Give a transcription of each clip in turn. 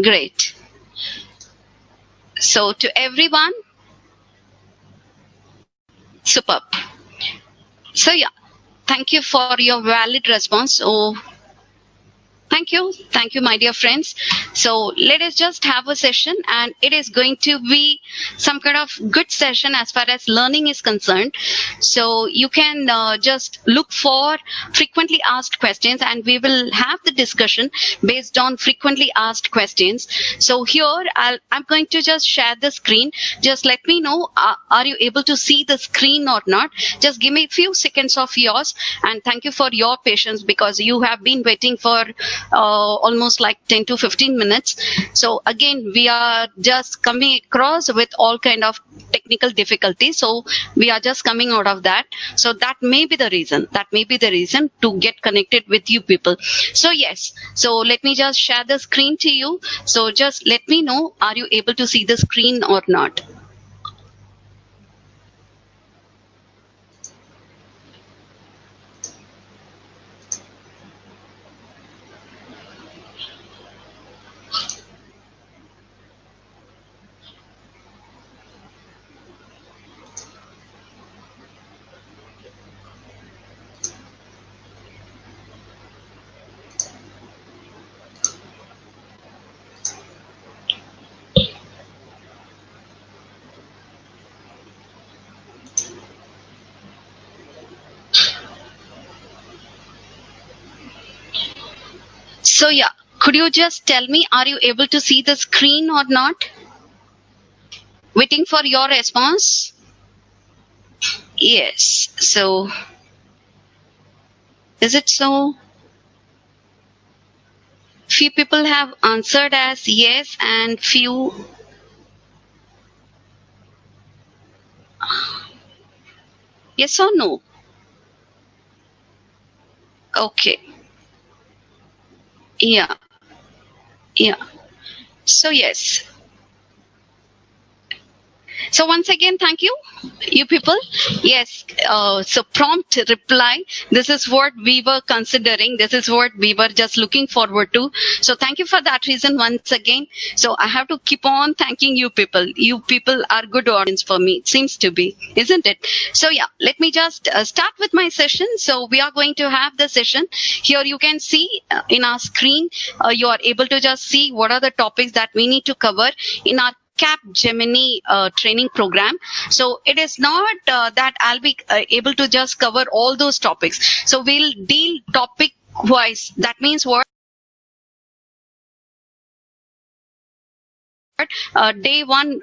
Great. So to everyone, superb. So yeah, thank you for your valid response. So thank you, my dear friends. So let us just have a session, and it is going to be some kind of good session as far as learning is concerned. So you can just look for frequently asked questions, and we will have the discussion based on frequently asked questions. So here I'm going to just share the screen. Just let me know, are you able to see the screen or not? Just give me a few seconds of yours, and thank you for your patience, because you have been waiting for almost like 10 to 15 minutes. So again, we are just coming across with all kind of technical difficulties. So we are just coming out of that. So that may be the reason. That may be the reason to get connected with you people. So yes. So let me just share the screen to you. So just let me know, are you able to see the screen or not? So yeah, could you just tell me, are you able to see the screen or not? Waiting for your response. Yes. So is it so? Few people have answered as yes, and few yes or no. Okay. Yeah. Yeah. So yes. So once again, thank you people. Yes. So prompt reply. This is what we were considering. This is what we were just looking forward to. So thank you for that reason once again. So I have to keep on thanking you people. You people are good audience for me. It seems to be, isn't it? So yeah, let me just start with my session. So we are going to have the session. Here you can see in our screen, you are able to just see what are the topics that we need to cover in our CAP Gemini training program. So it is not that I'll be able to just cover all those topics. So we'll deal topic wise. That means what? Day one,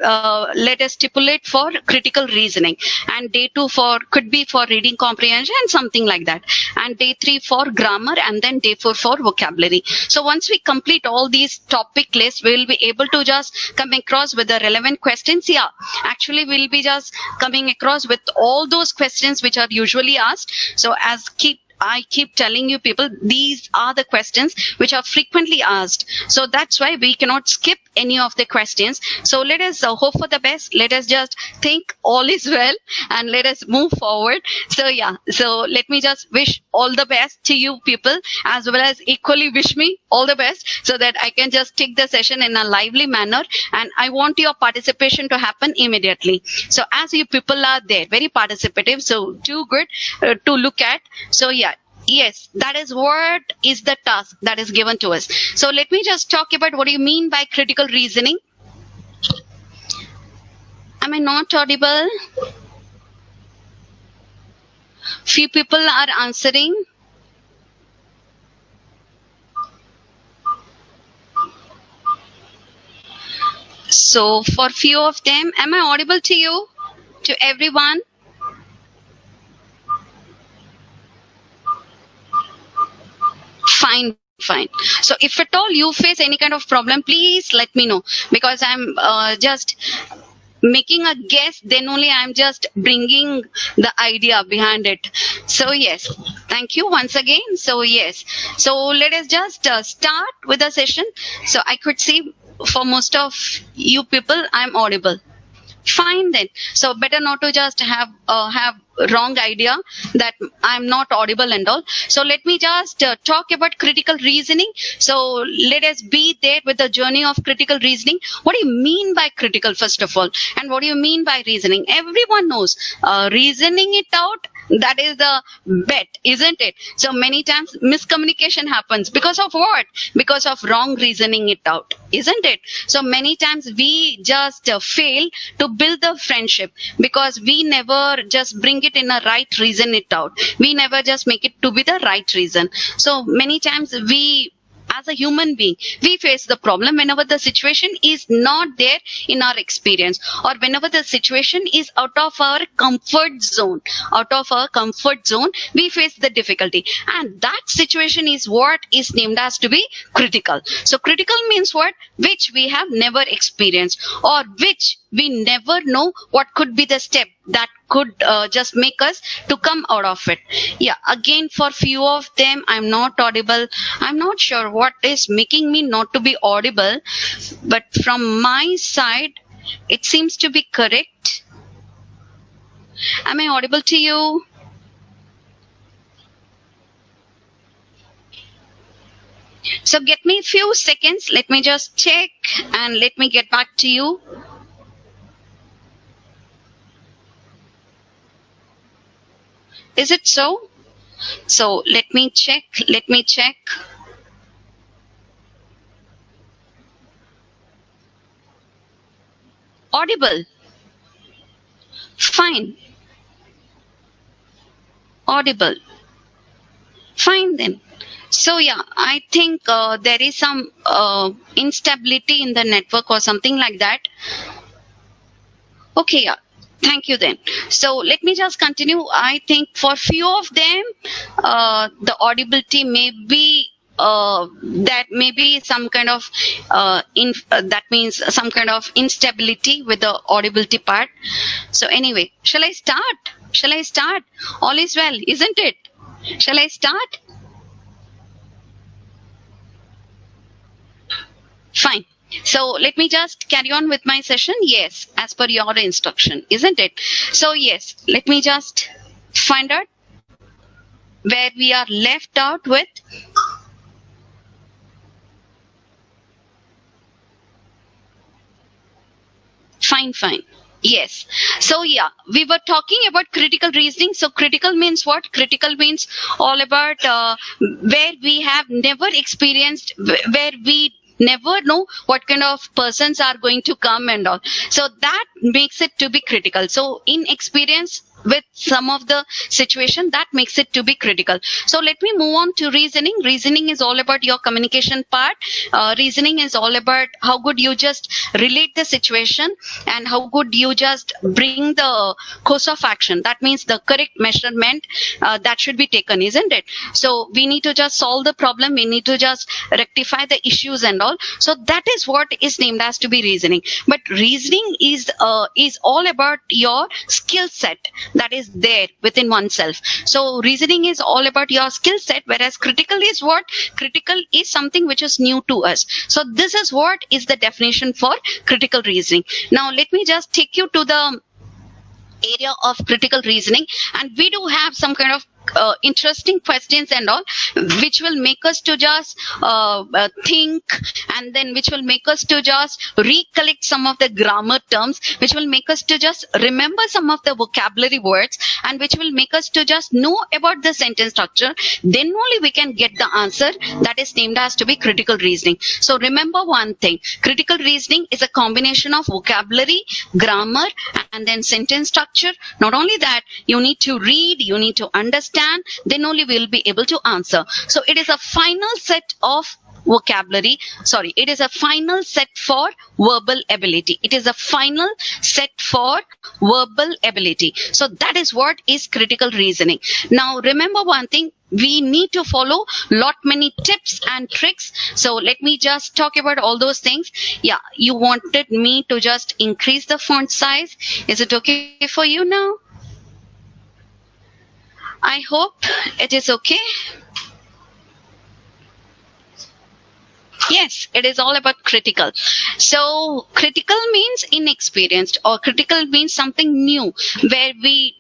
let us stipulate for critical reasoning, and day two could be for reading comprehension and something like that, and day three for grammar, and then day four for vocabulary. So once we complete all these topic lists, we will be able to just come across with the relevant questions. Yeah, actually we'll be just coming across with all those questions which are usually asked. So I keep telling you people, these are the questions which are frequently asked. So that's why we cannot skip any of the questions. So let us hope for the best. Let us just think all is well, and let us move forward. So yeah, so let me just wish all the best to you people, as well as equally wish me all the best, so that I can just take the session in a lively manner. And I want your participation to happen immediately. So as you people are there, very participative, so too good to look at. So yeah, yes, that is what is the task that is given to us. So let me just talk about what do you mean by critical reasoning. Am I not audible? Few people are answering. So for few of them, am I audible to you? To everyone? Fine. So if at all you face any kind of problem, please let me know, because I'm just making a guess, then only I'm just bringing the idea behind it. So yes, thank you once again. So yes, so let us just start with the session. So I could see for most of you people I'm audible. Fine then. So better not to just have wrong idea that I'm not audible and all. So let me just talk about critical reasoning. So let us be there with the journey of critical reasoning. What do you mean by critical, first of all? And what do you mean by reasoning? Everyone knows reasoning it out, that is the bet, isn't it? So many times miscommunication happens because of what? Because of wrong reasoning it out, isn't it? So many times we just fail to build the friendship because we never just bring it in a right reason it out. We never just make it to be the right reason. So many times we, as a human being, we face the problem whenever the situation is not there in our experience, or whenever the situation is out of our comfort zone. Out of our comfort zone, we face the difficulty, and that situation is what is named as to be critical. So critical means what? Which we have never experienced, or which we never know what could be the step that could just make us to come out of it. Yeah, again, for few of them, I'm not audible. I'm not sure what is making me not to be audible, but from my side, it seems to be correct. Am I audible to you? So get me a few seconds. Let me just check and let me get back to you. Is it so? So let me check. Let me check. Audible. Fine. Audible. Fine then. So yeah, I think there is some instability in the network or something like that. Okay, yeah. Thank you then. So let me just continue. I think for few of them, the audibility may be that may be some kind of that means some kind of instability with the audibility part. So anyway, shall I start? Shall I start? All is well, isn't it? Shall I start? Fine. So let me just carry on with my session. Yes, as per your instruction, isn't it? So yes, let me just find out where we are left out with. Fine, fine. Yes. So yeah, we were talking about critical reasoning. So critical means what? Critical means all about where we have never experienced, where we never know what kind of persons are going to come and all. So that makes it to be critical. So in experience with some of the situation, that makes it to be critical. So let me move on to reasoning. Reasoning is all about your communication part. Reasoning is all about how good you just relate the situation and how good you just bring the course of action. That means the correct measurement that should be taken, isn't it? So we need to just solve the problem. We need to just rectify the issues and all. So that is what is named as to be reasoning. But reasoning is all about your skill set that is there within oneself. So reasoning is all about your skill set, whereas critical is what? Critical is something which is new to us. So this is what is the definition for critical reasoning. Now let me just take you to the area of critical reasoning, and we do have some kind of interesting questions and all, which will make us to just think, and then which will make us to just recollect some of the grammar terms, which will make us to just remember some of the vocabulary words, and which will make us to just know about the sentence structure. Then only we can get the answer that is named as to be critical reasoning. So remember one thing, critical reasoning is a combination of vocabulary, grammar, and then sentence structure. Not only that, you need to read, you need to understand, then only we will be able to answer. So it is a final set of vocabulary. Sorry, it is a final set for verbal ability. It is a final set for verbal ability. So that is what is critical reasoning. Now remember one thing, we need to follow lot many tips and tricks. So let me just talk about all those things. Yeah, you wanted me to just increase the font size. Is it okay for you now? I hope it is okay. Yes, it is all about critical. So critical means inexperienced, or critical means something new where we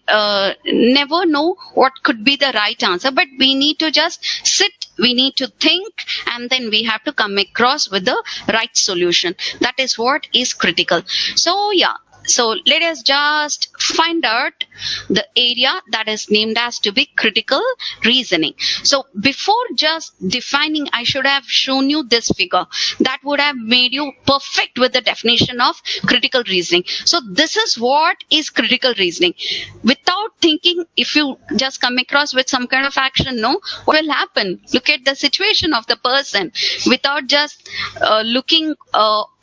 never know what could be the right answer, but we need to just sit, we need to think, and then we have to come across with the right solution. That is what is critical. So yeah, so let us just find out the area that is named as to be critical reasoning. So before just defining, I should have shown you this figure that would have made you perfect with the definition of critical reasoning. So this is what is critical reasoning. Without thinking, if you just come across with some kind of action, no, what will happen? Look at the situation of the person. Without just looking,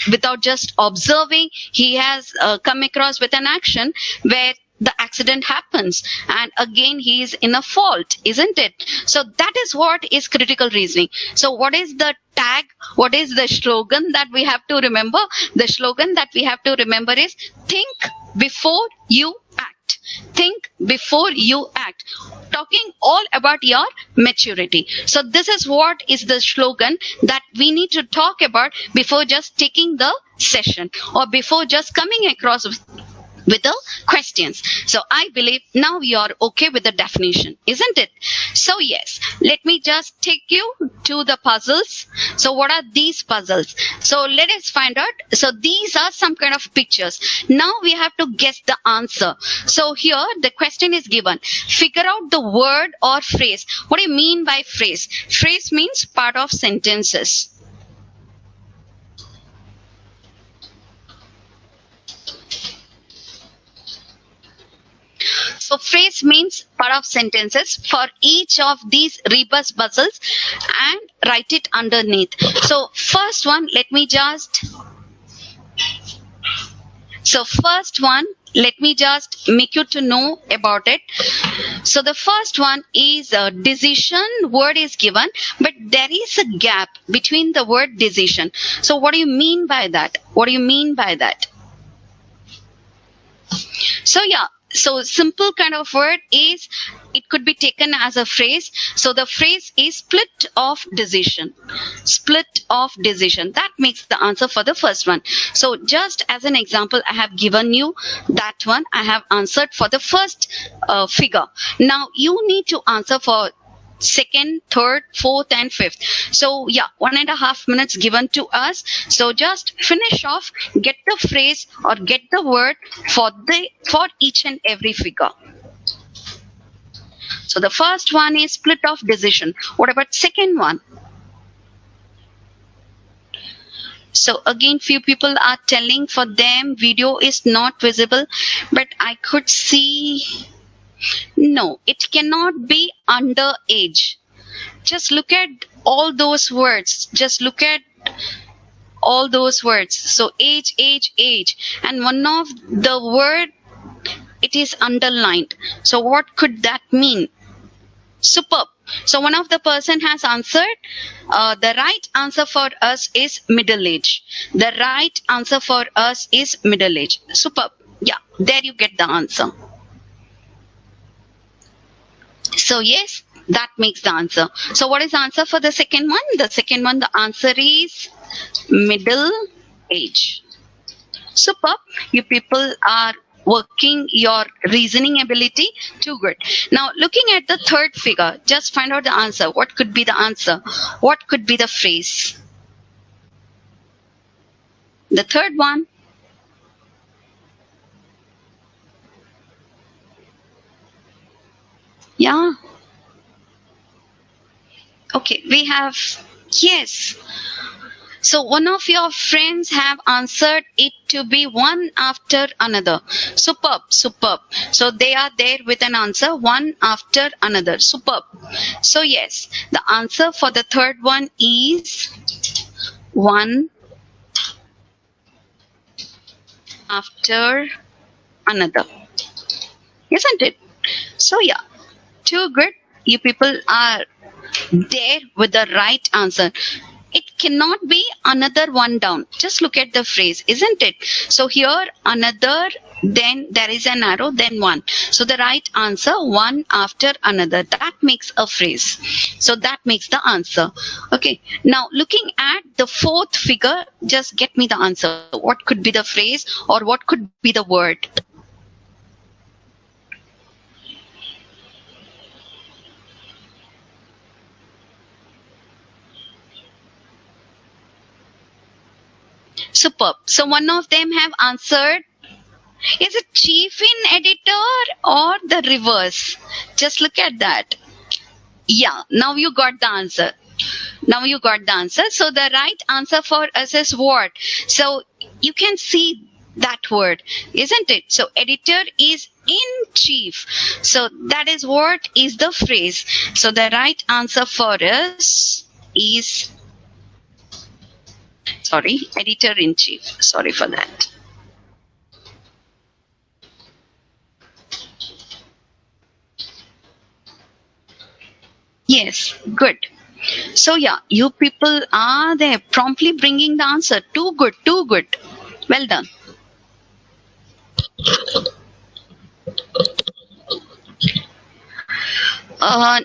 without just observing, he has come across with an action where the accident happens, and again he is in a fault, isn't it? So that is what is critical reasoning. So what is the tag, what is the slogan that we have to remember? The slogan that we have to remember is think before you act. Think before you act, talking all about your maturity. So this is what is the slogan that we need to talk about before just taking the session, or before just coming across with the questions. So I believe now you are okay with the definition, isn't it? So yes, let me just take you to the puzzles. So what are these puzzles? So let us find out. So these are some kind of pictures. Now we have to guess the answer. So here the question is given. Figure out the word or phrase. What do you mean by phrase? Phrase means part of sentences. So phrase means part of sentences. For each of these rebus puzzles, and write it underneath. So first one, let me just make you to know about it. So the first one is decision. Word is given, but there is a gap between the word decision. So what do you mean by that? What do you mean by that? So yeah, so simple kind of word is, it could be taken as a phrase. So the phrase is split of decision. Split of decision. That makes the answer for the first one. So just as an example, I have given you that one. I have answered for the first figure. Now you need to answer for second, third, fourth, and fifth. So yeah, 1.5 minutes given to us. So just finish off, get the phrase or get the word for each and every figure. So the first one is split of decision. What about second one? So again, few people are telling for them video is not visible, but I could see. No, it cannot be underage. Just look at all those words. Just look at all those words. So age, age, age. And one of the word, it is underlined. So what could that mean? Superb. So one of the person has answered. The right answer for us is middle age. The right answer for us is middle age. Superb. Yeah, there you get the answer. So yes, that makes the answer. So what is the answer for the second one? The second one, the answer is middle age. Superb. You people are working your reasoning ability too good. Now looking at the third figure, just find out the answer. What could be the answer? What could be the phrase? The third one. Yeah. Okay, we have, yes. So one of your friends have answered it to be one after another. Superb, superb. So they are there with an answer, one after another. Superb. So yes, the answer for the third one is one after another. Isn't it? So yeah, too good. You people are there with the right answer. it cannot be another one down. Just look at the phrase, isn't it? So here another, then there is an arrow, then one. So the right answer, one after another. That makes a phrase. So that makes the answer. Okay. Now looking at the fourth figure, just get me the answer. What could be the phrase or what could be the word? Superb. So one of them have answered. Is it chief in editor or the reverse? Just look at that. Yeah, now you got the answer. Now you got the answer. So the right answer for us is what? So you can see that word, isn't it? So editor is in chief. So that is what is the phrase. So the right answer for us is, sorry, editor in chief. Sorry for that. Yes, good. So yeah, you people are there promptly bringing the answer. Too good, too good. Well done.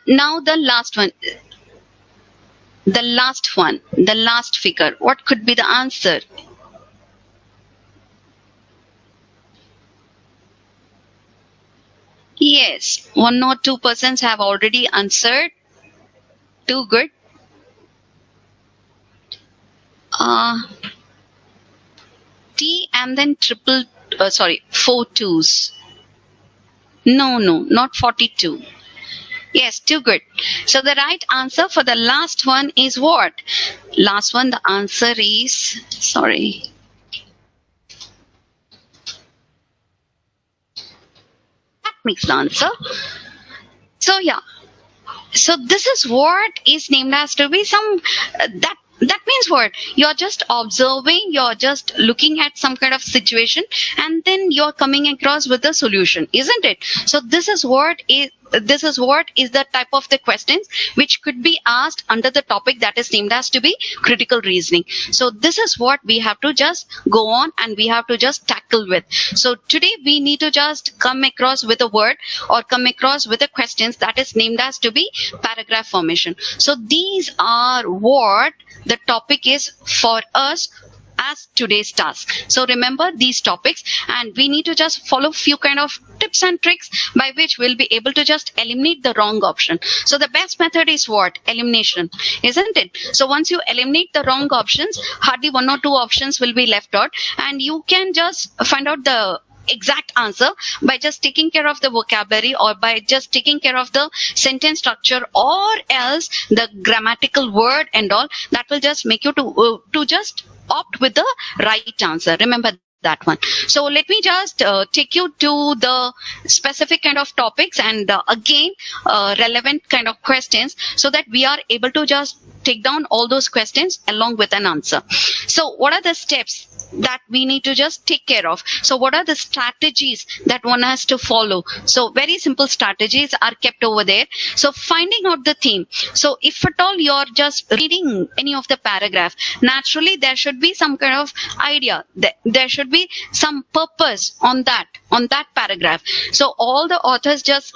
Now the last one. The last figure. What could be the answer? Yes, 1 or 2 persons have already answered. Too good. T and then triple, sorry, 4 twos. No, not 42. Yes, too good. So the right answer for the last one is what? Last one, the answer is, sorry. That makes the answer. So yeah. So this is what is named as to be some, that means what? You're just observing, you're just looking at some kind of situation and then you're coming across with a solution, isn't it? So this is what is the type of the questions which could be asked under the topic that is named as to be critical reasoning. So this is what we have to just go on and we have to just tackle with. So today we need to just come across with a word or come across with a questions that is named as to be paragraph formation. So these are what the topic is for us as today's task. So remember these topics and we need to just follow few kind of tips and tricks by which we'll be able to just eliminate the wrong option. So the best method is what? Elimination, isn't it? So once you eliminate the wrong options, hardly 1 or 2 options will be left out and you can just find out the exact answer by just taking care of the vocabulary or by just taking care of the sentence structure or else the grammatical word and all. That will just make you to just opt with the right answer. Remember that one. So let me just take you to the specific kind of topics and again relevant kind of questions so that we are able to just take down all those questions along with an answer. So what are the steps that we need to just take care of? So what are the strategies that one has to follow? So very simple strategies are kept over there. So finding out the theme. So if at all you're just reading any of the paragraph, naturally there should be some kind of idea. There should be some purpose on that paragraph. So all the authors just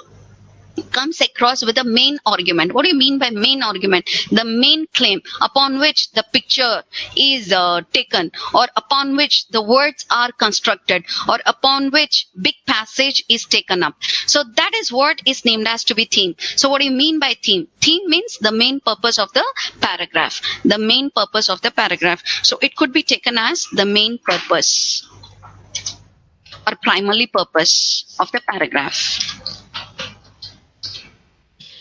comes across with a main argument. What do you mean by main argument? The main claim upon which the picture is taken or upon which the words are constructed or upon which big passage is taken up. So that is what is named as to be theme. So what do you mean by theme? Theme means the main purpose of the paragraph. The main purpose of the paragraph. So it could be taken as the main purpose or primary purpose of the paragraph.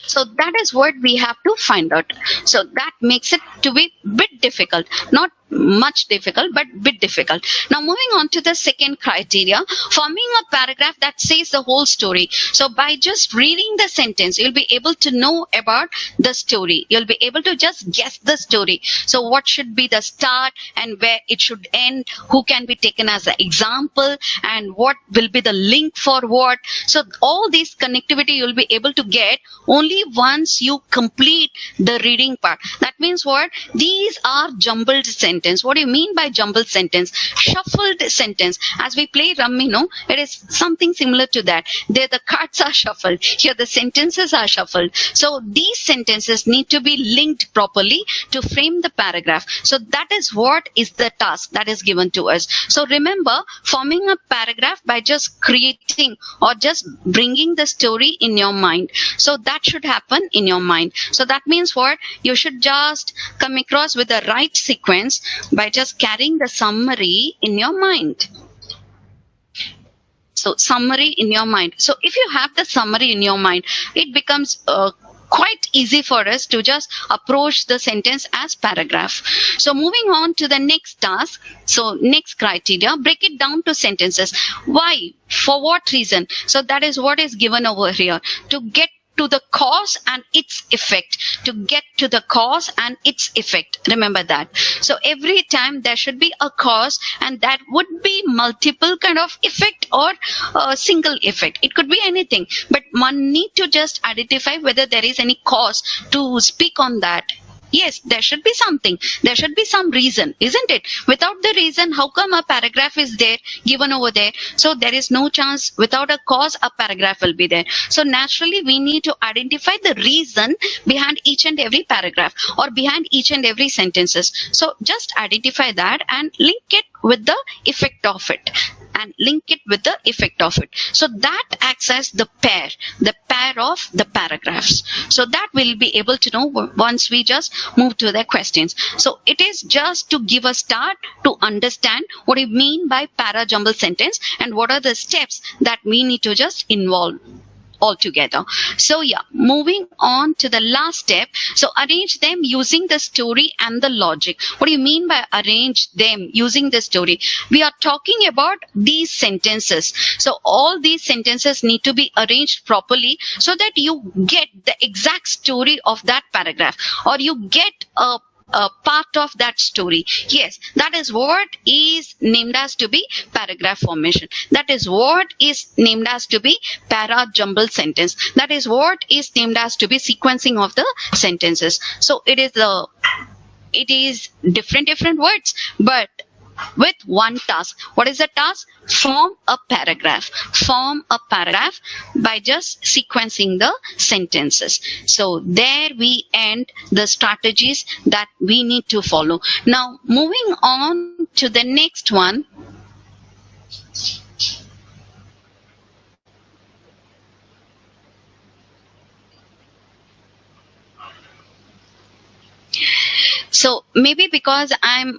So that is what we have to find out. So that makes it to be bit difficult. Not much difficult, but bit difficult. Now moving on to the second criteria, forming a paragraph that says the whole story. So by just reading the sentence, you'll be able to know about the story. You'll be able to just guess the story. So what should be the start and where it should end, who can be taken as an example, and what will be the link for what. So all these connectivity you'll be able to get only once you complete the reading part. That means what? These are jumbled sentence. What do you mean by jumbled sentence? Shuffled sentence. As we play Rummy, no, it is something similar to that. There the cards are shuffled. Here the sentences are shuffled. So these sentences need to be linked properly to frame the paragraph. So that is what is the task that is given to us. So remember, forming a paragraph by just creating or just bringing the story in your mind. So that should happen in your mind. So that means what? You should just come across with the right sequence by just carrying the summary in your mind. So summary in your mind. So if you have the summary in your mind, it becomes quite easy for us to just approach the sentence as paragraph. So moving on to the next task. So next criteria, break it down to sentences. Why? For what reason? So that is what is given over here. To get to the cause and its effect. To get to the cause and its effect. Remember that. So every time there should be a cause, and that would be multiple kind of effect or a single effect. It could be anything, but one need to just identify whether there is any cause to speak on that. Yes, there should be something. There should be some reason, isn't it? Without the reason, how come a paragraph is there, given over there? So there is no chance. Without a cause, a paragraph will be there. So naturally, we need to identify the reason behind each and every paragraph or behind each and every sentences. So just identify that and link it with the effect of it. And link it with the effect of it. So that acts as the pair of the paragraphs. So that we'll be able to know once we just move to the questions. So it is just to give a start to understand what you mean by para jumble sentence and what are the steps that we need to just involve altogether. So yeah, moving on to the last step. So arrange them using the story and the logic. What do you mean by arrange them using the story? We are talking about these sentences. So all these sentences need to be arranged properly so that you get the exact story of that paragraph, or you get a part of that story. Yes, that is what is named as to be paragraph formation. That is what is named as to be para jumble sentence. That is what is named as to be sequencing of the sentences. So it is different words, but with one task. What is the task? Form a paragraph. Form a paragraph by just sequencing the sentences. So there we end the strategies that we need to follow. Now moving on to the next one. So maybe because I'm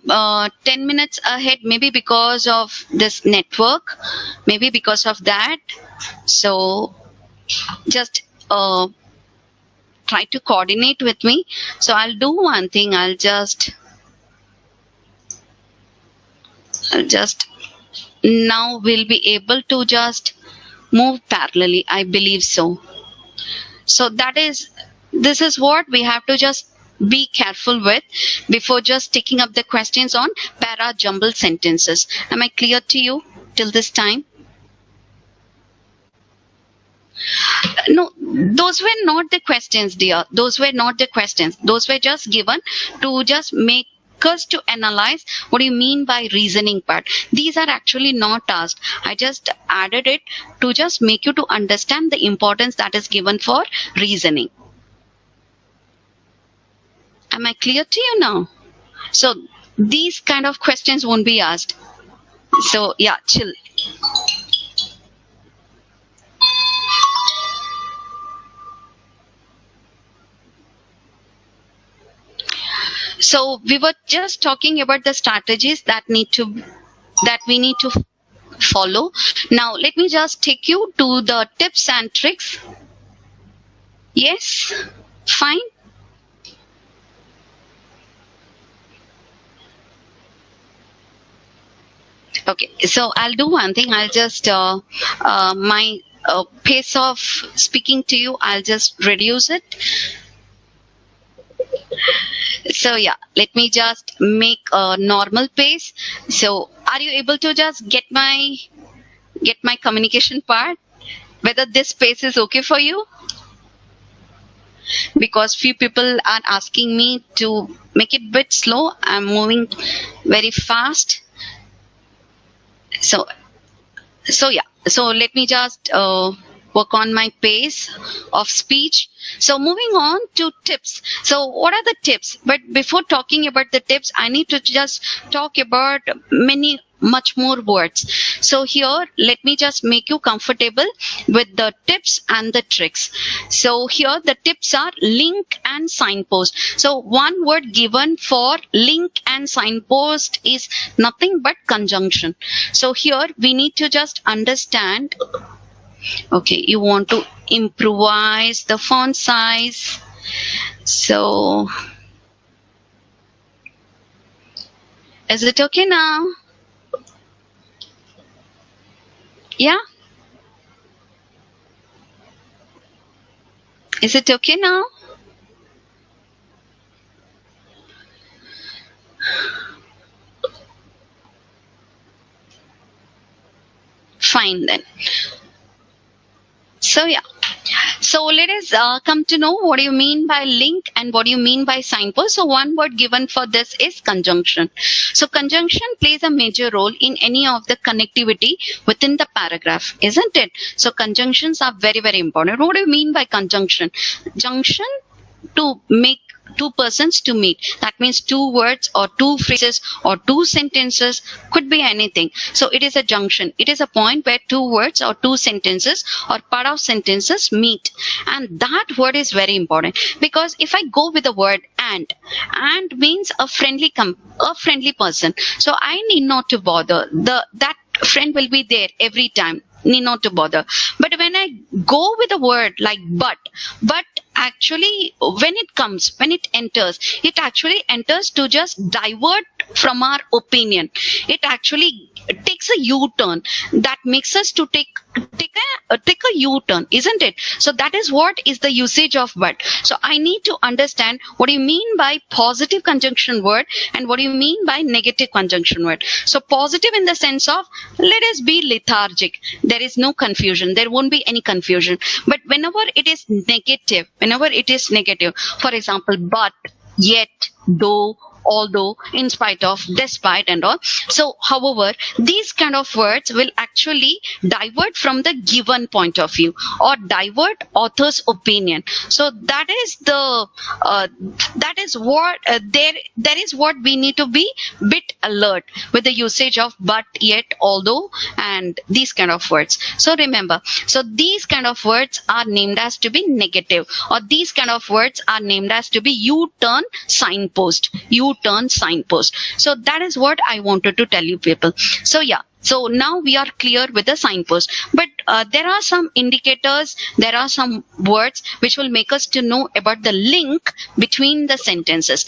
10 minutes ahead, maybe because of this network, maybe because of that. So just try to coordinate with me. So I'll do one thing. I'll just now we'll be able to just move parallelly. I believe so. So this is what we have to just be careful with before just taking up the questions on para jumble sentences. Am I clear to you till this time? No, those were not the questions, dear. Those were not the questions. Those were just given to just make us to analyze what do you mean by reasoning part. These are actually not asked. I just added it to just make you to understand the importance that is given for reasoning. Am I clear to you now? So these kind of questions won't be asked. So yeah, chill. So we were just talking about the strategies that we need to follow. Now let me just take you to the tips and tricks. Yes, fine. Okay, so I'll do one thing. I'll just my pace of speaking to you, I'll just reduce it. So yeah, let me just make a normal pace. So are you able to just get my communication part? Whether this pace is okay for you? Because few people are asking me to make it bit slow. I'm moving very fast. So yeah, so let me just work on my pace of speech. So moving on to tips. So what are the tips? But before talking about the tips, I need to just talk about much more words. So here, let me just make you comfortable with the tips and the tricks. So here the tips are link and signpost. So one word given for link and signpost is nothing but conjunction. So here we need to just understand. Okay, you want to improvise the font size. So is it okay now? Yeah? Is it okay now? Fine then. So yeah. So let us come to know what do you mean by link and what do you mean by signpost. So one word given for this is conjunction. So conjunction plays a major role in any of the connectivity within the paragraph, isn't it? So conjunctions are very, very important. What do you mean by conjunction? Junction, to make two persons to meet. That means two words or two phrases or two sentences, could be anything. So it is a junction. It is a point where two words or two sentences or part of sentences meet. And that word is very important, because if I go with the word and means a friendly person. So I need not to bother. That friend will be there every time. Need not to bother. But when I go with a word like but actually when it enters to just divert from our opinion. It actually takes a U-turn that makes us to take a U-turn, isn't it? So that is what is the usage of but. So I need to understand what do you mean by positive conjunction word and what do you mean by negative conjunction word. So positive in the sense of let us be lethargic. There is no confusion. There won't be any confusion. But whenever it is negative, for example, but, yet, though, although, in spite of, despite and all. So however, these kind of words will actually divert from the given point of view or divert author's opinion. So that is what there is what we need to be bit alert with the usage of but, yet, although and these kind of words. So remember, so these kind of words are named as to be negative, or these kind of words are named as to be U-turn signpost. So that is what I wanted to tell you people. So yeah, so now we are clear with the signpost, but there are some indicators, there are some words which will make us to know about the link between the sentences.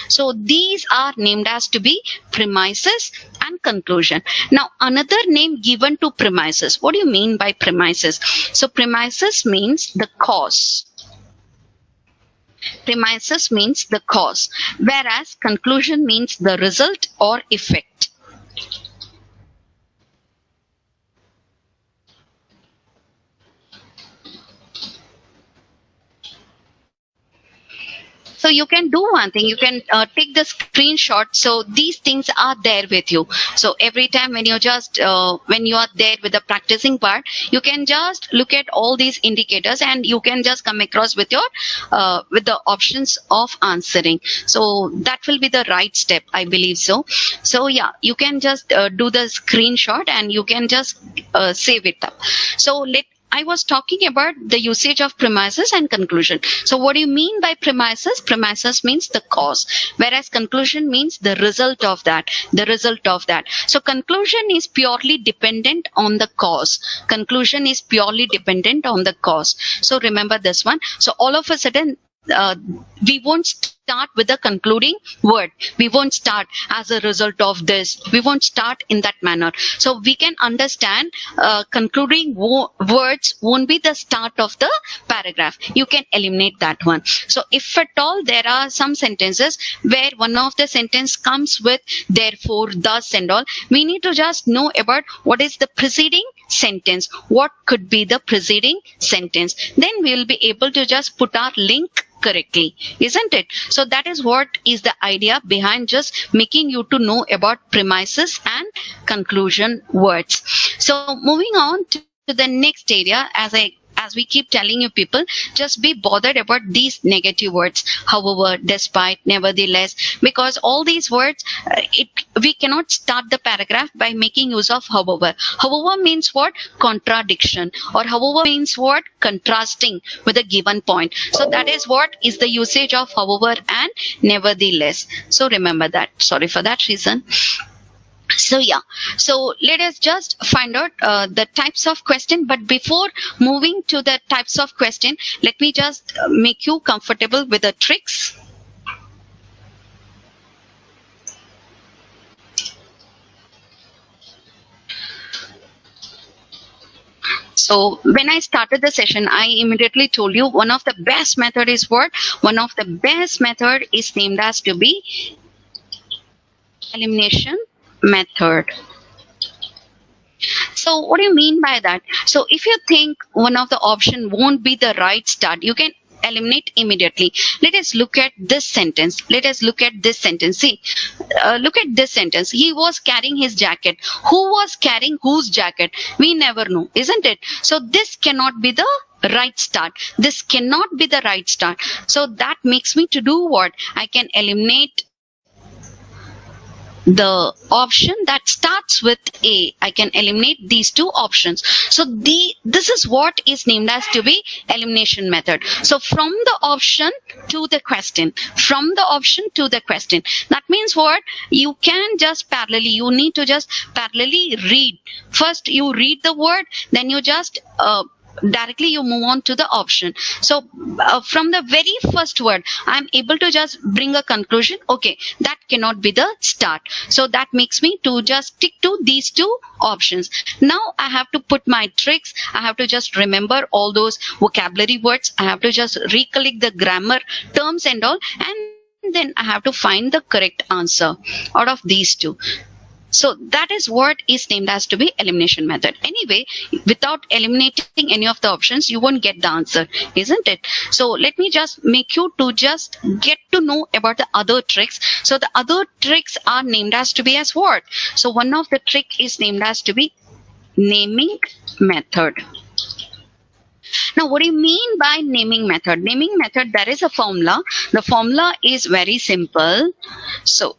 So these are named as to be premises and conclusion. Now another name given to premises. What do you mean by premises? So premises means the cause. Premises means the cause, whereas conclusion means the result or effect. So you can do one thing, you can take the screenshot. So these things are there with you. So every time when you just when you are there with the practicing part, you can just look at all these indicators and you can just come across with your with the options of answering. So that will be the right step, I believe so. So yeah, you can just do the screenshot and you can just save it up. So I was talking about the usage of premises and conclusion. So what do you mean by premises? Premises means the cause, whereas conclusion means the result of that. So conclusion is purely dependent on the cause. So remember this one. So all of a sudden, we won't start with the concluding word. We won't start as a result of this. We won't start in that manner. So we can understand concluding words won't be the start of the paragraph. You can eliminate that one. So if at all there are some sentences where one of the sentence comes with therefore, thus and all, we need to just know about what is the preceding sentence. What could be the preceding sentence? Then we will be able to just put our link correctly, isn't it? So that is what is the idea behind just making you to know about premises and conclusion words. So moving on to the next area, as we keep telling you people, just be bothered about these negative words, however, despite, nevertheless, because all these words, we cannot start the paragraph by making use of however. However means what? Contradiction. Or however means what? Contrasting with a given point. So that is what is the usage of however and nevertheless. So remember that. Sorry for that reason. So yeah, so let us just find out the types of question. But before moving to the types of question, let me just make you comfortable with the tricks. So when I started the session, I immediately told you one of the best method is what? One of the best method is named as to be elimination method. So what do you mean by that? So if you think one of the option won't be the right start, you can eliminate immediately. Let us look at this sentence. Let us look at this sentence. See, look at this sentence. He was carrying his jacket. Who was carrying whose jacket? We never know, isn't it? So this cannot be the right start. This cannot be the right start. So that makes me to do what? I can eliminate the option that starts with A. I can eliminate these two options. So this is what is named as to be elimination method. So from the option to the question, from the option to the question. That means what? You can just parallelly, you need to just parallelly read. First you read the word, then you just directly you move on to the option. So from the very first word, I'm able to just bring a conclusion. Okay, that cannot be the start. So that makes me to just stick to these two options. Now I have to put my tricks. I have to just remember all those vocabulary words. I have to just recollect the grammar terms and all. And then I have to find the correct answer out of these two. So that is what is named as to be elimination method. Anyway, without eliminating any of the options, you won't get the answer, isn't it? So let me just make you to just get to know about the other tricks. So the other tricks are named as to be as what? So one of the trick is named as to be naming method. Now, what do you mean by naming method? Naming method, there is a formula. The formula is very simple. So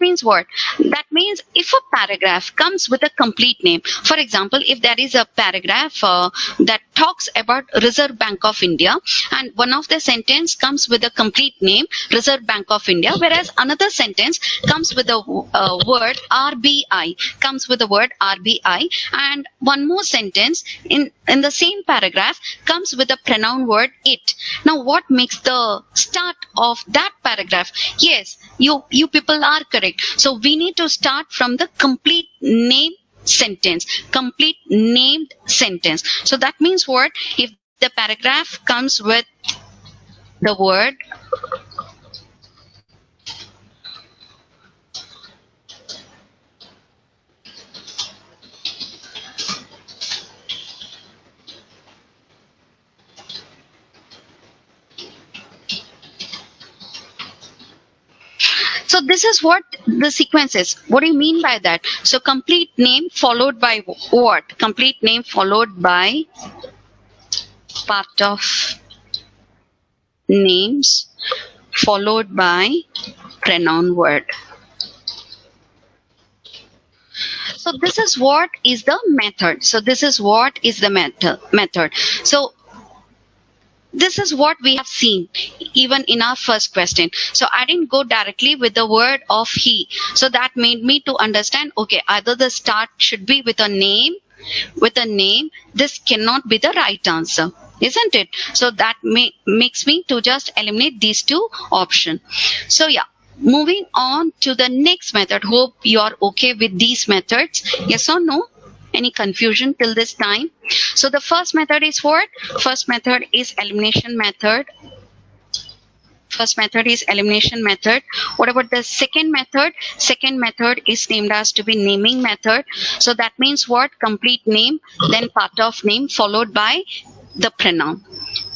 means what? That means if a paragraph comes with a complete name, for example, if there is a paragraph that talks about Reserve Bank of India, and one of the sentence comes with a complete name, Reserve Bank of India, whereas another sentence comes with the word RBI, comes with the word RBI, and one more sentence in the same paragraph comes with the pronoun word it. Now, what makes the start of that paragraph? Yes, you people are correct. So we need to start from the complete name sentence, complete named sentence. So that means what? If the paragraph comes with the word so this is what the sequence is. What do you mean by that? So complete name followed by what? Complete name followed by part of names followed by pronoun word. So this is what is the method. So this is what is the method. So this is what we have seen even in our first question. So I didn't go directly with the word of he. So that made me to understand, okay, either the start should be with a name with a name, this cannot be the right answer, isn't it? So that makes me to just eliminate these two options. So yeah, moving on to the next method. Hope you are okay with these methods. Yes or no? Any confusion till this time? So the first method is what? First method is elimination method. First method is elimination method. What about the second method? Second method is named as to be naming method. So that means what? Complete name, then part of name followed by the pronoun.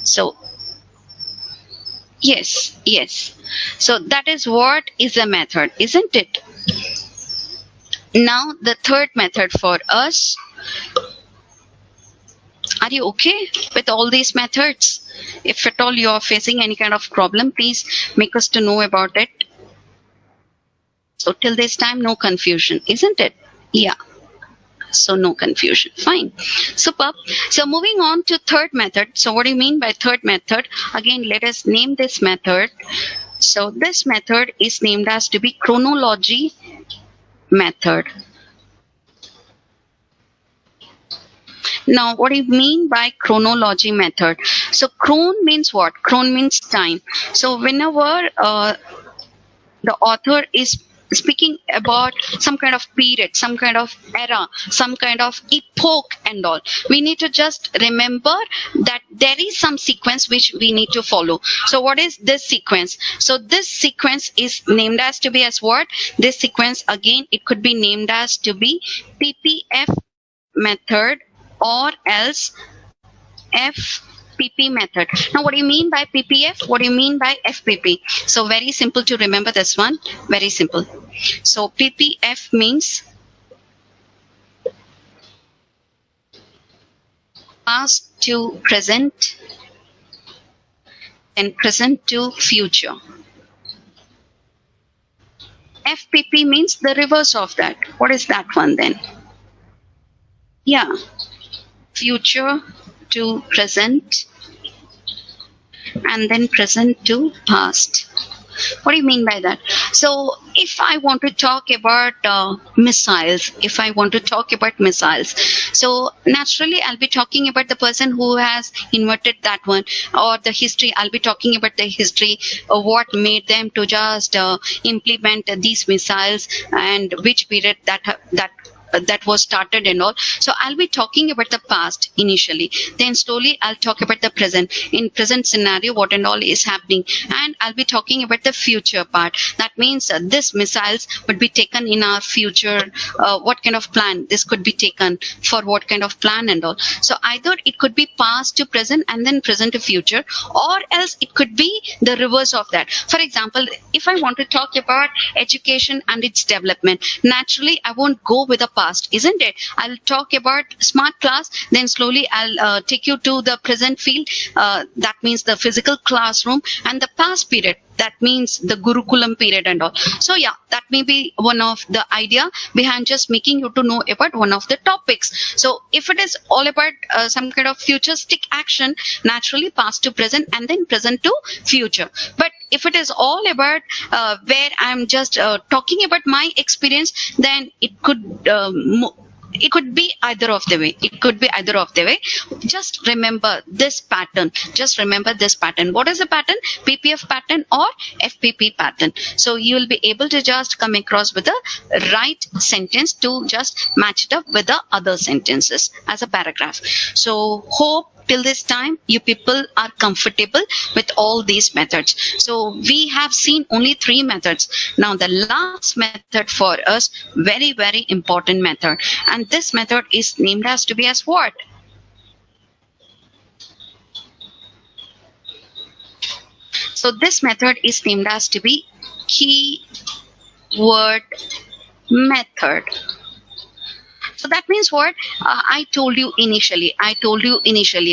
So yes. So that is what is a method, isn't it? Now the third method for us. Are you okay with all these methods? If at all you are facing any kind of problem, please make us to know about it. So till this time, no confusion, isn't it? Yeah. So no confusion. Fine. Superb. So moving on to third method. So what do you mean by third method? Again, let us name this method. So this method is named as to be chronology method. Now, what do you mean by chronology method? So chron means what? Chron means time. So whenever the author is speaking about some kind of period, some kind of era, some kind of epoch and all, we need to just remember that there is some sequence which we need to follow. So what is this sequence? So this sequence is named as to be as what? This sequence, again, it could be named as to be PPF method or else FPP method. Now, what do you mean by PPF? What do you mean by FPP? So very simple to remember this one. Very simple. So PPF means past to present and present to future. FPP means the reverse of that. What is that one then? Yeah. Future to present and then present to past. What do you mean by that? So if I want to talk about missiles, so naturally I'll be talking about the person who has invented that one, or the history. I'll be talking about the history of what made them to just implement these missiles and which period that was started and all. So I'll be talking about the past initially, then slowly I'll talk about the present. In present scenario, what and all is happening, and I'll be talking about the future part. That means this missiles would be taken in our future. What kind of plan this could be taken, for what kind of plan and all. So either it could be past to present and then present to future, or else it could be the reverse of that. For example, if I want to talk about education and its development, naturally I won't go with the past, isn't it? I'll talk about smart class, then slowly I'll take you to the present field. That means the physical classroom, and the past period, that means the Gurukulam period and all. So yeah, that may be one of the idea behind just making you to know about one of the topics. So if it is all about some kind of futuristic action, naturally past to present and then present to future. But if it is all about where I'm just talking about my experience, then it could be either of the way. Just remember this pattern. What is the pattern? PPF pattern or FPP pattern. So you will be able to just come across with the right sentence to just match it up with the other sentences as a paragraph. So hope till this time you people are comfortable with all these methods. So we have seen only 3 methods. Now the last method for us, very, very important method. And this method is named as to be as what? So this method is named as to be keyword method. So that means what? I told you initially,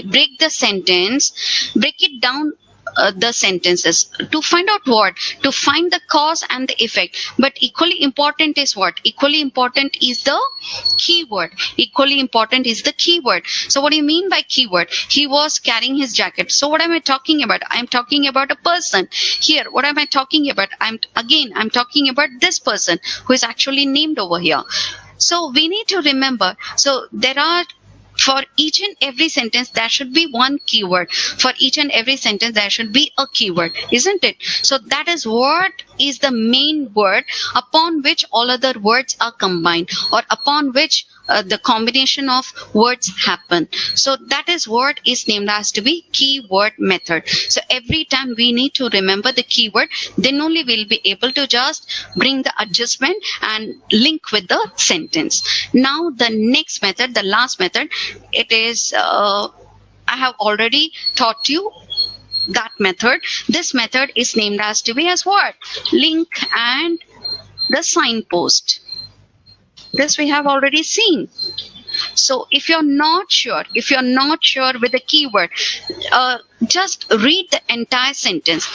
break the sentence, break it down the sentences to find out what? To find the cause and the effect. But equally important is what? Equally important is the keyword. So what do you mean by keyword? He was carrying his jacket. So what am I talking about? I'm talking about a person. Here, what am I talking about? I'm talking about this person who is actually named over here. So we need to remember, so there are, for each and every sentence there should be one keyword. For each and every sentence there should be a keyword, isn't it? So that is what is the main word upon which all other words are combined, or upon which the combination of words happen. So that is what is named as to be keyword method. So every time we need to remember the keyword, then only we'll be able to just bring the adjustment and link with the sentence. Now the next method, the last method, it is I have already taught you that method. This method is named as to be as what? Link and the signpost. This we have already seen. So if you're not sure with the keyword, just read the entire sentence,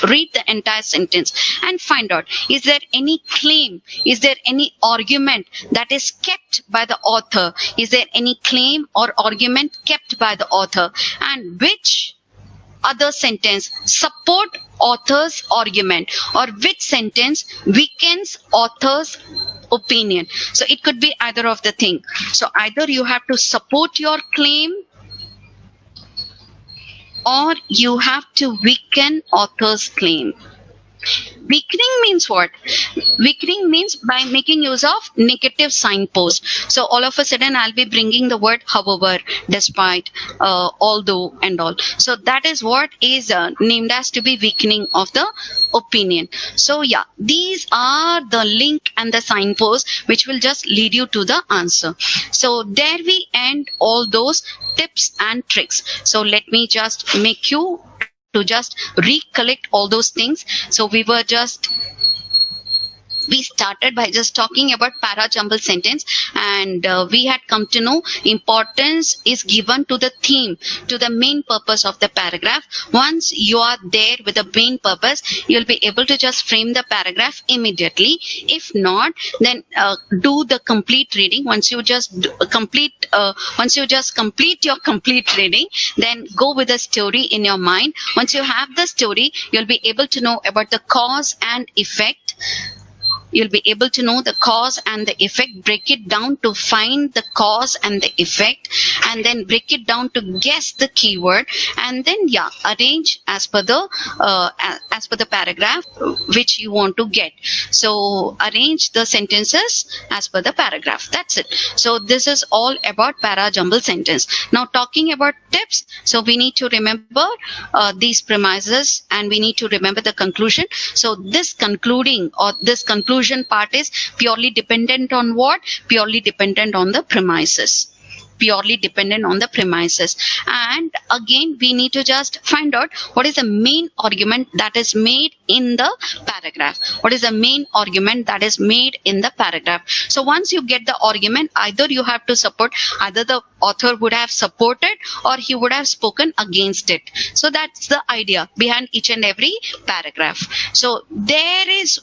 and find out, is there any claim, is there any argument that is kept by the author, is there any claim or argument kept by the author, and which other sentence support author's argument, or which sentence weakens author's opinion. So it could be either of the thing. So either you have to support your claim, or you have to weaken author's claim. Weakening means what? Weakening means by making use of negative signpost. So all of a sudden I'll be bringing the word however, despite, although and all. So that is what is named as to be weakening of the opinion. So yeah, these are the link and the signpost which will just lead you to the answer. So there we end all those tips and tricks. So let me just make you to just recollect all those things. So we started by just talking about para-jumble sentence, and we had come to know importance is given to the theme, to the main purpose of the paragraph. Once you are there with the main purpose, you'll be able to just frame the paragraph immediately. If not, then do the complete reading. Once you just complete your complete reading, then go with the story in your mind. Once you have the story, you'll be able to know about the cause and effect. You'll be able to know the cause and the effect, break it down to find the cause and the effect, and then break it down to guess the keyword, and then arrange as per the paragraph which you want to get. So arrange the sentences as per the paragraph. That's it. So this is all about para-jumble sentence. Now talking about tips, so we need to remember these premises, and we need to remember the conclusion. So this conclusion part is purely dependent on what? Purely dependent on the premises. And again, we need to just find out what is the main argument that is made in the paragraph. So once you get the argument, either you have to support, either the author would have supported or he would have spoken against it. So that's the idea behind each and every paragraph. So there is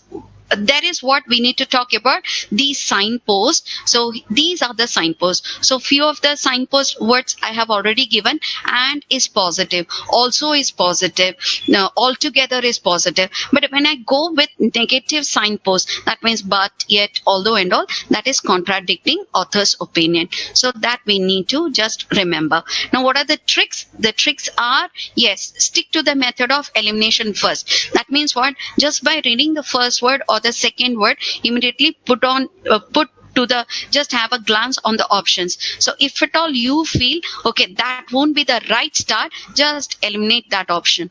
what we need to talk about, these signposts. So these are the signposts. So few of the signpost words I have already given. And is positive, also is positive, now altogether is positive. But when I go with negative signposts, that means but, yet, although and all, that is contradicting author's opinion. So that we need to just remember. Now what are the tricks? The tricks are, yes, stick to the method of elimination first. That means what? Just by reading the first word or the second word, immediately just have a glance on the options. So if at all you feel, okay, that won't be the right start, just eliminate that option.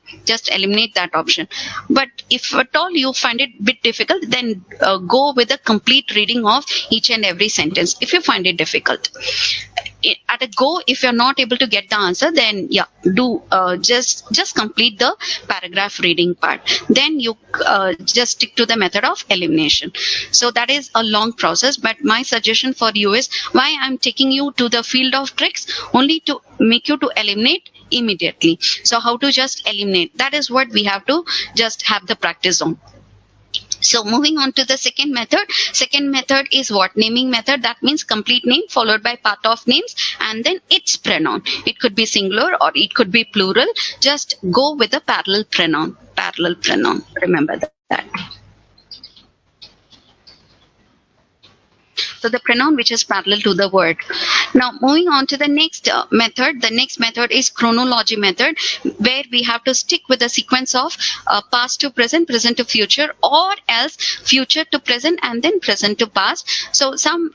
But if at all you find it a bit difficult, then go with a complete reading of each and every sentence. If you find it difficult, at a go, if you're not able to get the answer, then do just complete the paragraph reading part. Then you just stick to the method of elimination. So that is a long process, but my suggestion for you is, why I'm taking you to the field of tricks, only to make you to eliminate immediately. So how to just eliminate, that is what we have to just have the practice on. So moving on to the second method. Second method is what? Naming method. That means complete name followed by part of names and then its pronoun. It could be singular or it could be plural. Just go with the parallel pronoun. Remember that. So the pronoun which is parallel to the word. Now moving on to the next method. The next method is chronology method, where we have to stick with the sequence of past to present, present to future, or else future to present and then present to past. So some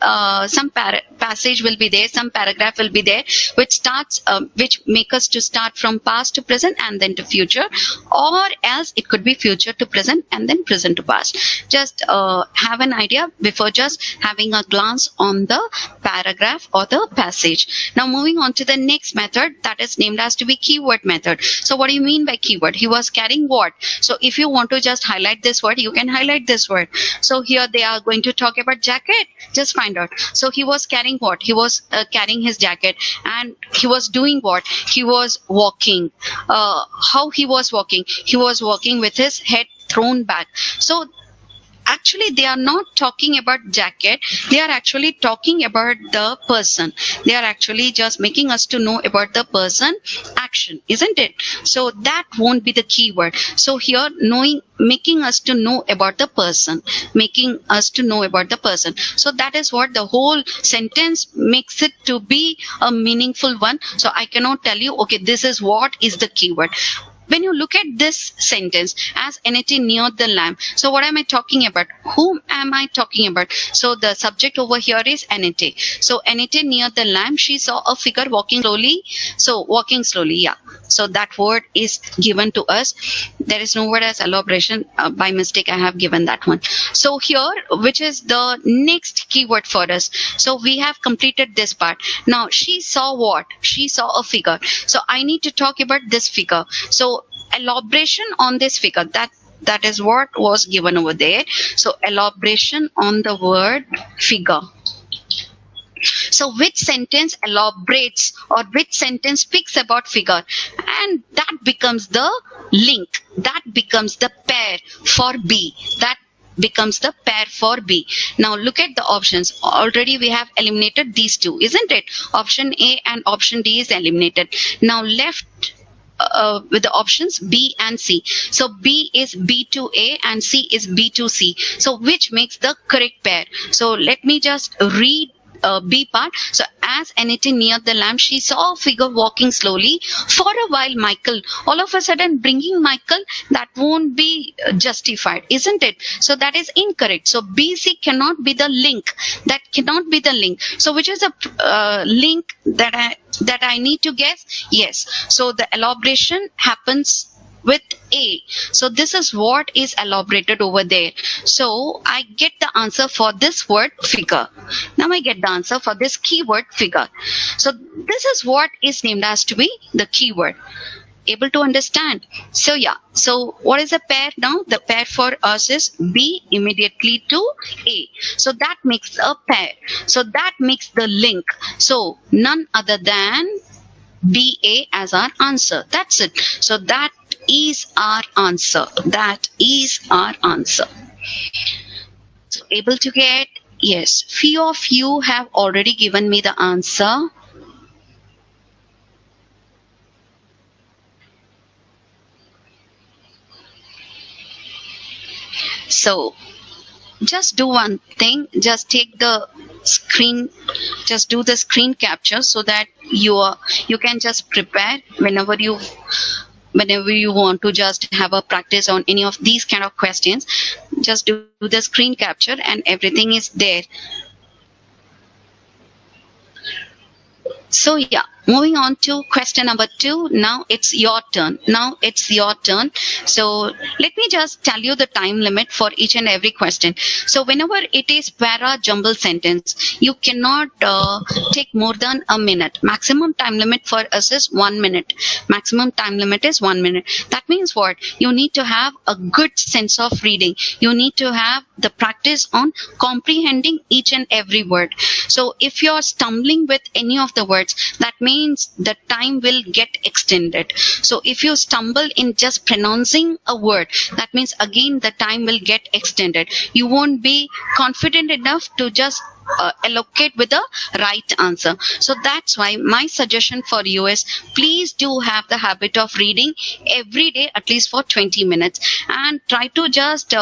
passage will be there, some paragraph will be there which starts which make us to start from past to present and then to future, or else it could be future to present and then present to past. Just have an idea before just having a glance on the paragraph or the passage. Now moving on to the next method, that is named as to be keyword method. So what do you mean by keyword? He was carrying what? So if you want to just highlight this word, you can highlight this word. So here they are going to talk about jacket. Just find out. So he was carrying what? He was carrying his jacket, and he was doing what? He was walking. How he was walking? He was walking with his head thrown back. So actually they are not talking about jacket, they are actually talking about the person. They are actually just making us to know about the person action, isn't it? So that won't be the keyword. So here making us to know about the person, making us to know about the person. So that is what the whole sentence makes it to be a meaningful one. So I cannot tell you, okay, this is what is the keyword. When you look at this sentence, as anything near the lamb, so what am I talking about? Whom am I talking about? So the subject over here is Anette. So Anette near the lamb, she saw a figure walking slowly. So walking slowly, yeah. So that word is given to us. There is no word as elaboration. By mistake, I have given that one. So here, which is the next keyword for us. So we have completed this part. Now she saw what? She saw a figure. So I need to talk about this figure. So elaboration on this figure, that is what was given over there. So elaboration on the word figure. So which sentence elaborates or which sentence speaks about figure, and that becomes the link, that becomes the pair for B, that becomes the pair for B. Now look at the options. Already we have eliminated these two, isn't it? Option A and option D is eliminated. Now left with the options B and C. So B is B to A and C is B to C. So which makes the correct pair? So let me just read B part. So as Anette near the lamp, she saw a figure walking slowly. For a while, Michael, all of a sudden bringing Michael, that won't be justified, isn't it? So that is incorrect. So BC cannot be the link. That cannot be the link. So which is the link that I need to guess? Yes. So the elaboration happens with A. So this is what is elaborated over there. So I get the answer for this word figure. Now I get the answer for this keyword figure. So this is what is named as to be the keyword. Able to understand? So yeah. So what is a pair now? The pair for us is B immediately to A. So that makes a pair. So that makes the link. So none other than BA as our answer. That's it. So that is our answer. That is our answer. So able to get? Yes. Few of you have already given me the answer. So just do one thing. Just take the screen, just do the screen capture so that you can just prepare whenever you want to just have a practice on any of these kind of questions. Just do the screen capture and everything is there. So yeah, moving on to question number 2. Now it's your turn. So let me just tell you the time limit for each and every question. So whenever it is para jumble sentence, you cannot take more than a minute. Maximum time limit for us is 1 minute. Maximum time limit is 1 minute. That means what? You need to have a good sense of reading. You need to have the practice on comprehending each and every word. So if you're stumbling with any of the words, that means the time will get extended. So if you stumble in just pronouncing a word, that means again the time will get extended. You won't be confident enough to just allocate with the right answer. So that's why my suggestion for you is, please do have the habit of reading every day at least for 20 minutes and try to just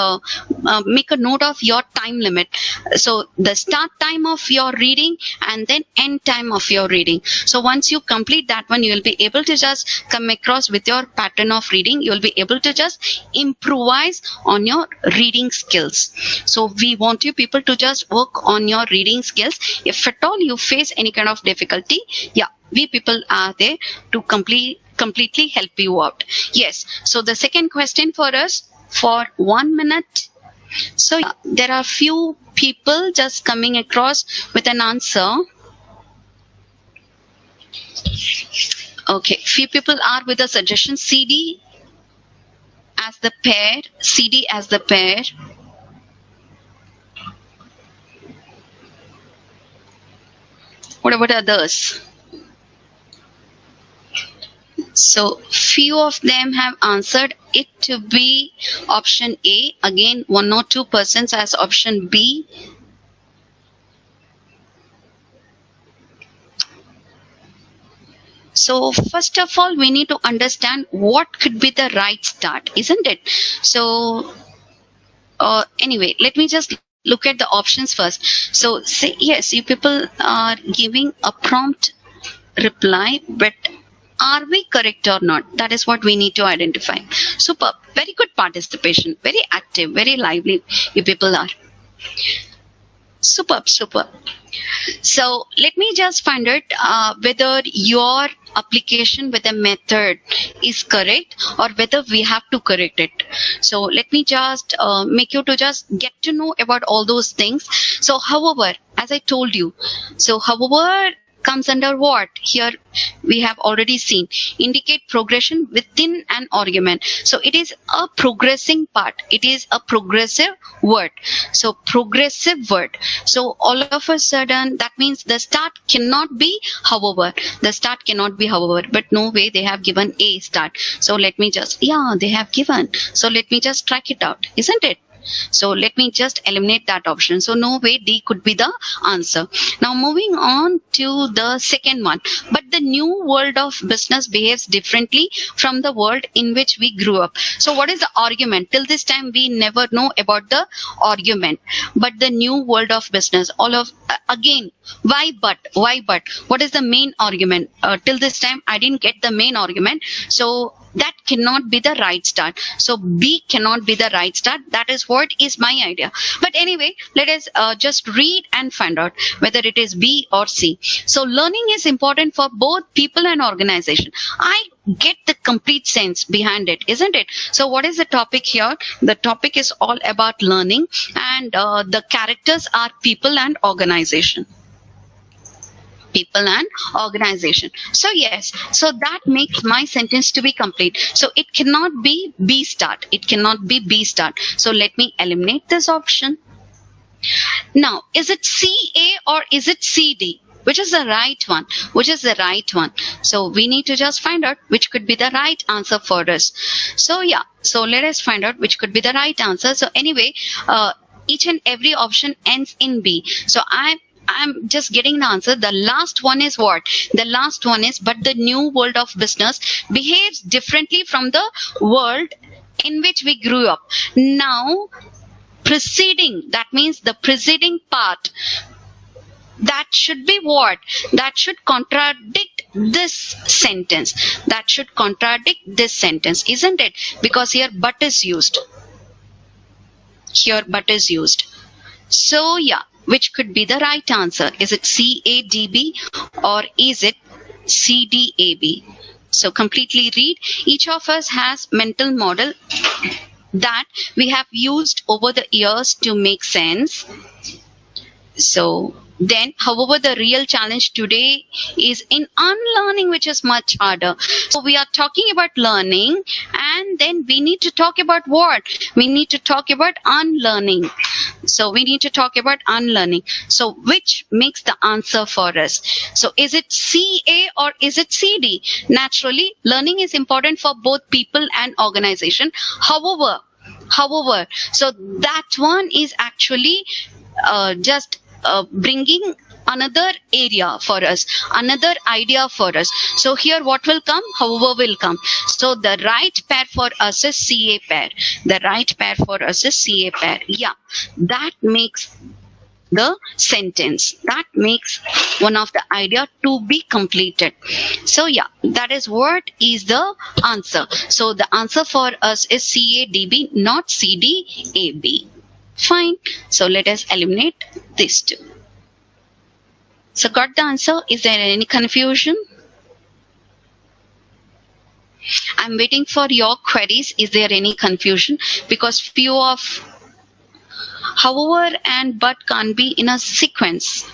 make a note of your time limit. So the start time of your reading and then end time of your reading. So once you complete that one, you will be able to just come across with your pattern of reading. You will be able to just improvise on your reading skills. So we want you people to just work on your reading skills. If at all you face any kind of difficulty, yeah, we people are there to completely help you out. Yes. So the second question for us for 1 minute. So there are few people just coming across with an answer. Okay, few people are with a suggestion. CD as the pair. CD as the pair. What about others? So few of them have answered it to be option A. Again, 1 or 2 persons as option B. So first of all, we need to understand what could be the right start, isn't it? So anyway, let me just look at the options first. So say yes, you people are giving a prompt reply, but are we correct or not? That is what we need to identify. Super, very good participation, very active, very lively you people are. Superb. So let me just find out whether your application with a method is correct or whether we have to correct it. So let me just make you to just get to know about all those things. So however, as I told you, so however comes under what? Here we have already seen. Indicate progression within an argument. So it is a progressing part. It is a progressive word. So progressive word. So all of a sudden, that means the start cannot be however. The start cannot be however. But no way they have given a start. So let me just, yeah, they have given. So let me just track it out, isn't it? So let me just eliminate that option. So no way D could be the answer. Now moving on to the second one. But the new world of business behaves differently from the world in which we grew up. So what is the argument? Till this time we never know about the argument. But the new world of business, all of again, why but? What is the main argument? Till this time I didn't get the main argument. So that cannot be the right start. So B cannot be the right start. That is what is my idea. But anyway, let us just read and find out whether it is B or C. So learning is important for both people and organization. I get the complete sense behind it, isn't it? So what is the topic here? The topic is all about learning, and the characters are people and organization. People and organization. So yes, so that makes my sentence to be complete. So it cannot be B start. It cannot be B start. So let me eliminate this option. Now, is it CA or is it CD? Which is the right one? Which is the right one? So we need to just find out which could be the right answer for us. So yeah, so let us find out which could be the right answer. So anyway, each and every option ends in B. So I'm just getting the answer. The last one is what? The last one is, but the new world of business behaves differently from the world in which we grew up. Now, preceding, that means the preceding part, that should be what? That should contradict this sentence. That should contradict this sentence, isn't it? Because here but is used. Here but is used. So yeah. Which could be the right answer? Is it CADB or is it CDAB? So completely read. Each of us has mental model that we have used over the years to make sense. So then, however, the real challenge today is in unlearning, which is much harder. So we are talking about learning, and then we need to talk about what? We need to talk about unlearning. So we need to talk about unlearning. So which makes the answer for us? So is it CA or is it CD? Naturally, learning is important for both people and organization. However, so that one is actually just bringing another area for us, another idea for us. So here what will come? However will come. So the right pair for us is CA pair. The right pair for us is CA pair. Yeah, that makes the sentence, that makes one of the idea to be completed. So yeah, that is what is the answer. So the answer for us is CADB, not CDAB. Fine. So let us eliminate these two. So got the answer? Is there any confusion? I'm waiting for your queries. Is there any confusion? Because few of however and but can't be in a sequence.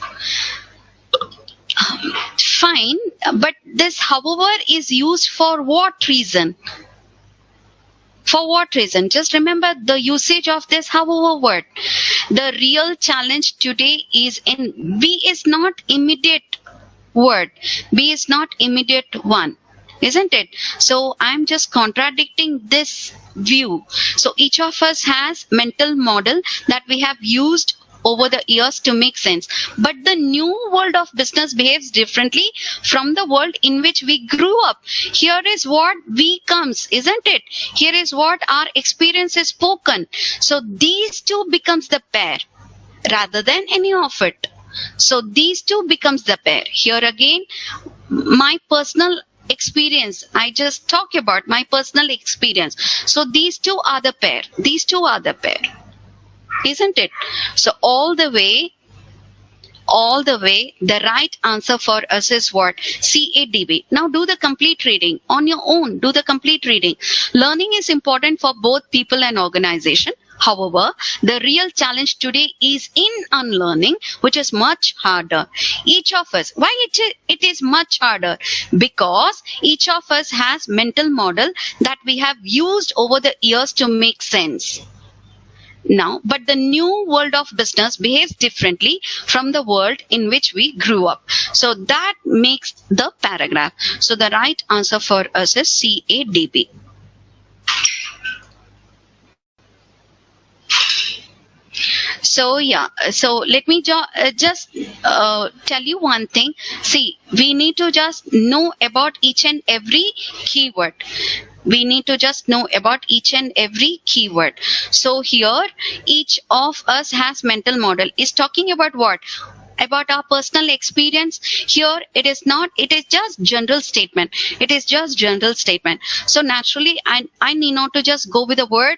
Fine, but this however is used for what reason? For what reason? Just remember the usage of this however word. The real challenge today is in B is not immediate word. B is not immediate one, isn't it? So I'm just contradicting this view. So each of us has mental model that we have used over the years to make sense. But the new world of business behaves differently from the world in which we grew up. Here is what we comes, isn't it? Here is what our experience is spoken. So these two becomes the pair rather than any of it. So these two becomes the pair. Here again, my personal experience, I just talk about my personal experience. So these two are the pair. These two are the pair, isn't it? So all the way, the right answer for us is what? CADB. Now do the complete reading on your own. Do the complete reading. Learning is important for both people and organization. However, the real challenge today is in unlearning, which is much harder. Each of us, why it is much harder? Because each of us has mental model that we have used over the years to make sense. Now, but the new world of business behaves differently from the world in which we grew up. So that makes the paragraph. So the right answer for us is CADB. So yeah, so let me just tell you one thing. See, we need to just know about each and every keyword. We need to just know about each and every keyword. So here, each of us has mental model. Is talking about what? About our personal experience. Here it is not, it is just general statement. It is just general statement. So naturally I need not to just go with the word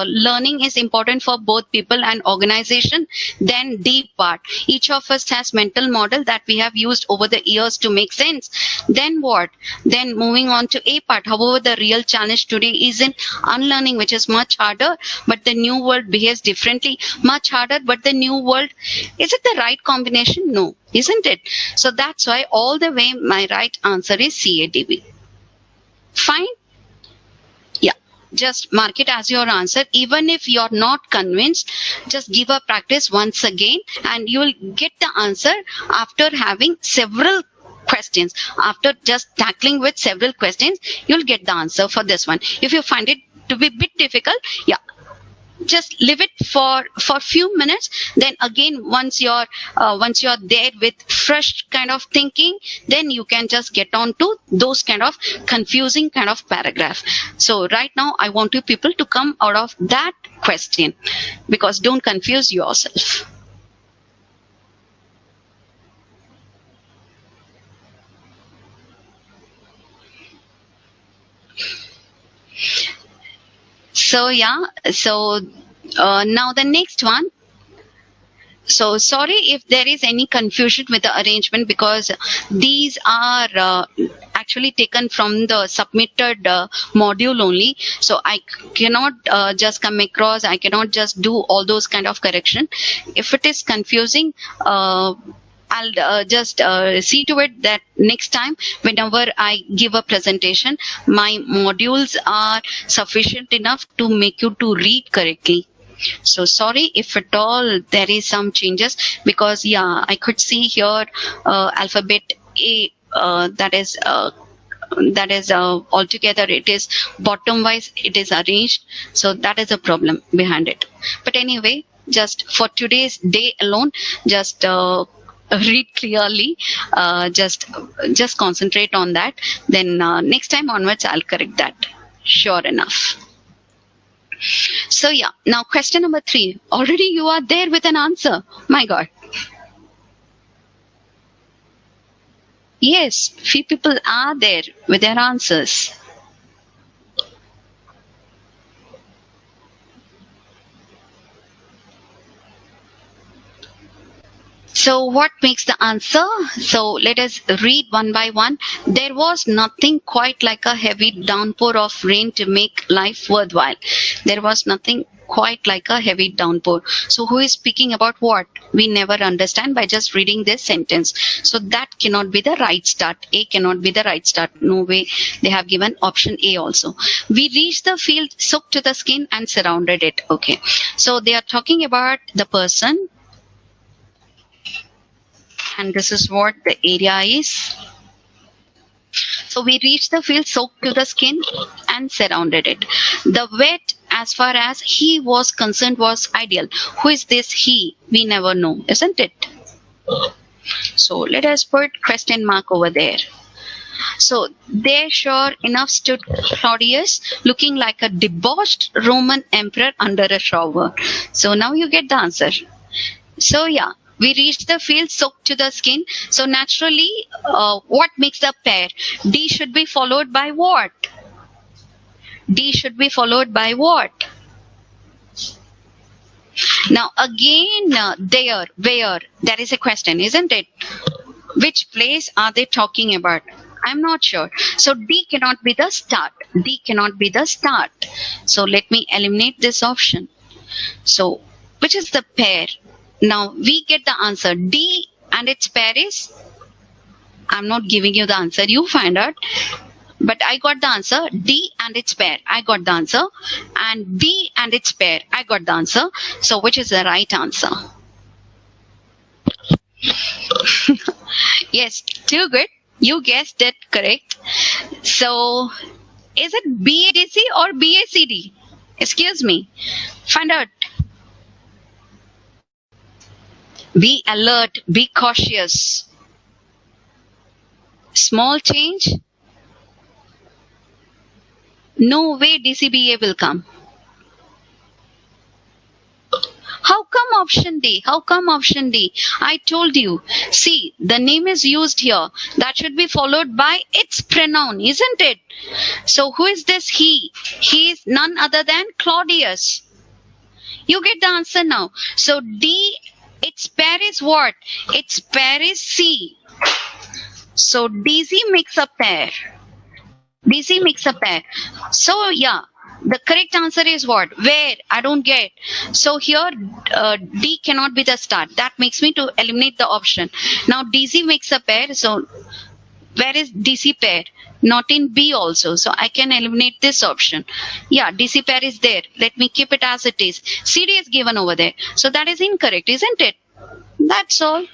learning is important for both people and organization. Then D part, each of us has mental model that we have used over the years to make sense. Then what? Then moving on to A part. However, the real challenge today is in unlearning, which is much harder, but the new world behaves differently. Much harder, but the new world, is it the right combination? No, isn't it? So that's why all the way my right answer is CADB. Fine. Yeah, just mark it as your answer. Even if you're not convinced, just give a practice once again and you'll get the answer after having several questions. After just tackling with several questions, you'll get the answer for this one. If you find it to be a bit difficult, yeah, just leave it for few minutes. Then again, once you're there with fresh kind of thinking, then you can just get on to those kind of confusing kind of paragraph. So right now I want you people to come out of that question, because don't confuse yourself. So yeah, so now the next one. So sorry if there is any confusion with the arrangement, because these are actually taken from the submitted module only. So I cannot just come across, I cannot just do all those kind of correction. If it is confusing, I'll just see to it that next time whenever I give a presentation, my modules are sufficient enough to make you to read correctly. So sorry if at all there is some changes, because yeah, I could see here alphabet A, that is altogether it is bottom wise it is arranged. So that is a problem behind it. But anyway, just for today's day alone, just read clearly. Just concentrate on that. Then next time onwards, I'll correct that. Sure enough. So yeah, now question number 3. Already you are there with an answer. My God. Yes, few people are there with their answers. So what makes the answer? So let us read one by one. There was nothing quite like a heavy downpour of rain to make life worthwhile. There was nothing quite like a heavy downpour. So who is speaking about what? We never understand by just reading this sentence. So that cannot be the right start. A cannot be the right start. No way. They have given option A also. We reached the field soaked to the skin and surrounded it. Okay. So they are talking about the person. And this is what the area is. So we reached the field soaked to the skin and surrounded it. The wet, as far as he was concerned, was ideal. Who is this he? We never know, isn't it? So let us put question mark over there. So there sure enough stood Claudius, looking like a debauched Roman emperor under a shower. So now you get the answer. So yeah. We reached the field soaked to the skin. So naturally, what makes the pair? D should be followed by what? D should be followed by what? Now again, there, where? That is a question, isn't it? Which place are they talking about? I'm not sure. So D cannot be the start. D cannot be the start. So let me eliminate this option. So which is the pair? Now we get the answer. D and its pair is, I'm not giving you the answer, you find out. But I got the answer. D and its pair, I got the answer. And B and its pair, I got the answer. So which is the right answer? Yes, too good. You guessed it correct. So is it BADC or BACD? Excuse me. Find out. Be alert, be cautious. Small change? No way DCBA will come. How come option D? How come option D? I told you. See, the name is used here. That should be followed by its pronoun, isn't it? So who is this he? He is none other than Claudius. You get the answer now. So D, its pair is what? Its pair is C. So DC makes a pair. DC makes a pair. So yeah, the correct answer is what? Where? I don't get. So here D cannot be the start. That makes me to eliminate the option. Now DC makes a pair. So where is DC pair? Not in B also. So I can eliminate this option. Yeah, DC pair is there. Let me keep it as it is. CD is given over there. So that is incorrect, isn't it? That's all.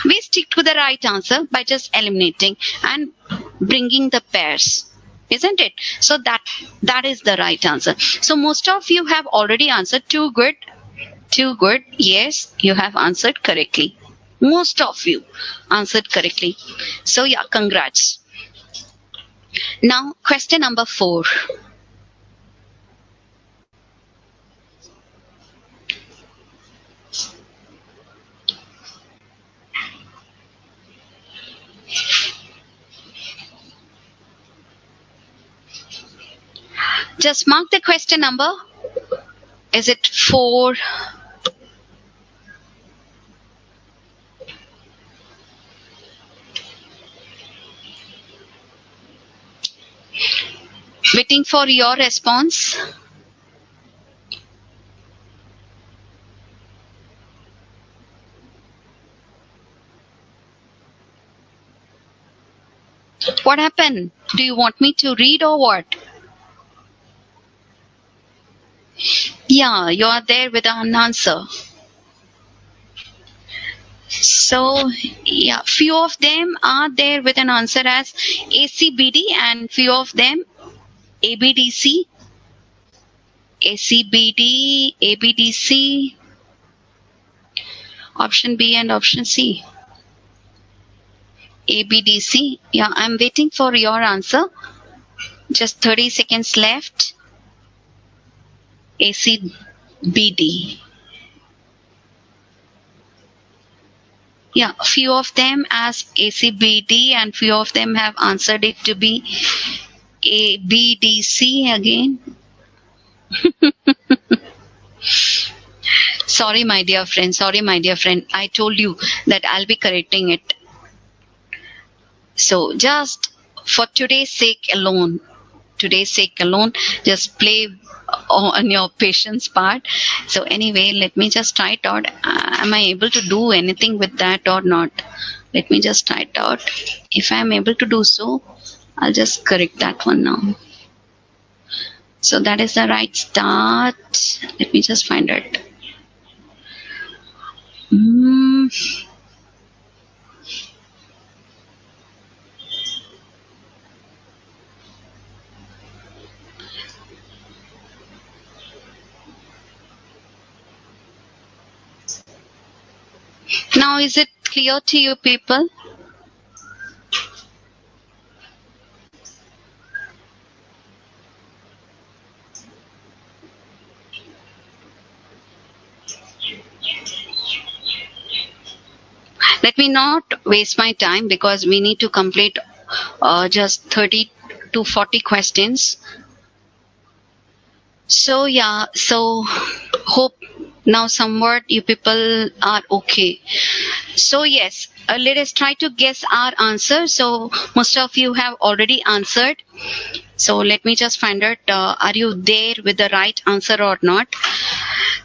We stick to the right answer by just eliminating and bringing the pairs, isn't it? So that is the right answer. So most of you have already answered. Too good. Too good. Yes, you have answered correctly. Most of you answered correctly. So yeah, congrats. Now, question number 4. Just mark the question number. Is it 4? Waiting for your response. What happened? Do you want me to read or what? Yeah, you are there with an answer. So, yeah, few of them are there with an answer as ACBD and few of them ABDC, ACBD, ABDC. Option B and option C. A, B, D, C. Yeah, I'm waiting for your answer. Just 30 seconds left. A, C, B, D. Yeah, few of them ask A, C, B, D, and few of them have answered it to be A, B, D, C again. Sorry, my dear friend. Sorry, my dear friend. I told you that I'll be correcting it. So just for today's sake alone, just play on your patience part. So anyway, let me just try it out. Am I able to do anything with that or not? Let me just try it out. If I'm able to do so, I'll just correct that one now. So that is the right start. Let me just find it. Now, is it clear to you people? Let me not waste my time because we need to complete just 30 to 40 questions. So yeah, so hope now somewhat you people are okay. So yes, let us try to guess our answer. So most of you have already answered. So let me just find out, are you there with the right answer or not?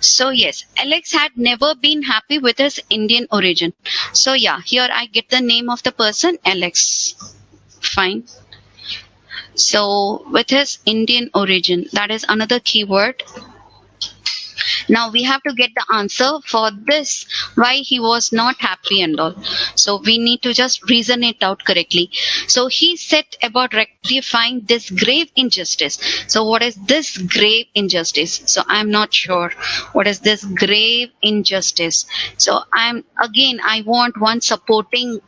So yes, Alex had never been happy with his Indian origin. So yeah, here I get the name of the person, Alex. Fine. So with his Indian origin, that is another keyword. Now we have to get the answer for this, why he was not happy and all. So we need to just reason it out correctly. So he set about rectifying this grave injustice. So what is this grave injustice? So I'm not sure what is this grave injustice. So I want one supporting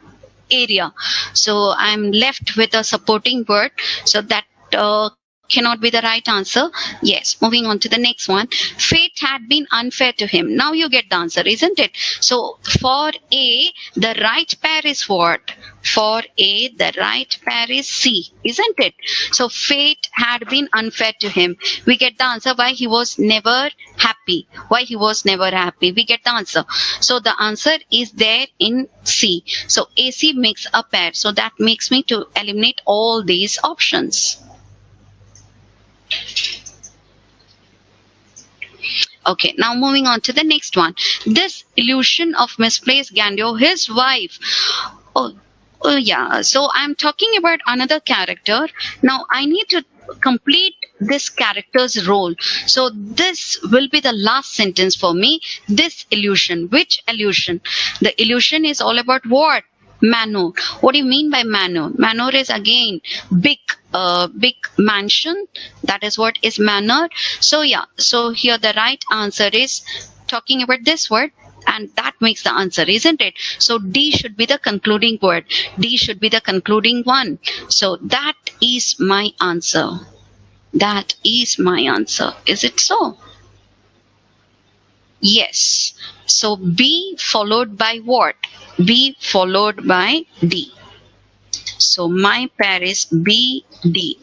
area. So I'm left with a supporting word. So that cannot be the right answer. Yes, moving on to the next one. Fate had been unfair to him. Now you get the answer, isn't it? So for A, the right pair is what? For A, the right pair is C, isn't it? So fate had been unfair to him. We get the answer why he was never happy. Why he was never happy. We get the answer. So the answer is there in C. So AC makes a pair. So that makes me to eliminate all these options. Okay, now moving on to the next one. This illusion of misplaced grandeur, his wife. Oh yeah, so I'm talking about another character. Now I need to complete this character's role. So this will be the last sentence for me. This illusion. Which illusion? The illusion is all about what? Manor. What do you mean by manor? Manor is again big mansion. That is what is manor. So yeah, so here the right answer is talking about this word, and that makes the answer, isn't it? So D should be the concluding word. D should be the concluding one. So that is my answer. That is my answer. Is it so? Yes. So B followed by what? B followed by D. So my pair is B, D.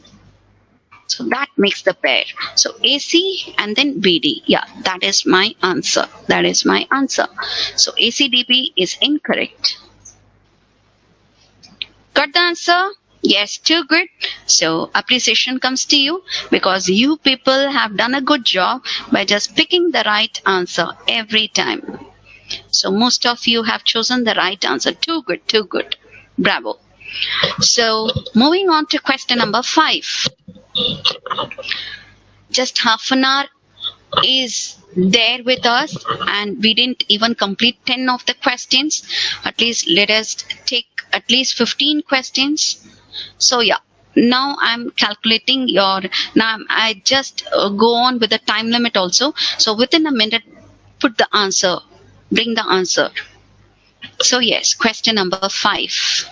So that makes the pair. So AC and then BD. Yeah, that is my answer. That is my answer. So ACDB is incorrect. Got the answer? Yes, too good. So appreciation comes to you because you people have done a good job by just picking the right answer every time. So most of you have chosen the right answer. Too good, too good. Bravo. So moving on to question number 5. Just half an hour is there with us and we didn't even complete 10 of the questions. At least let us take at least 15 questions. So yeah, now I'm calculating now I just go on with the time limit also. So within a minute, put the answer, bring the answer. So yes, question number 5.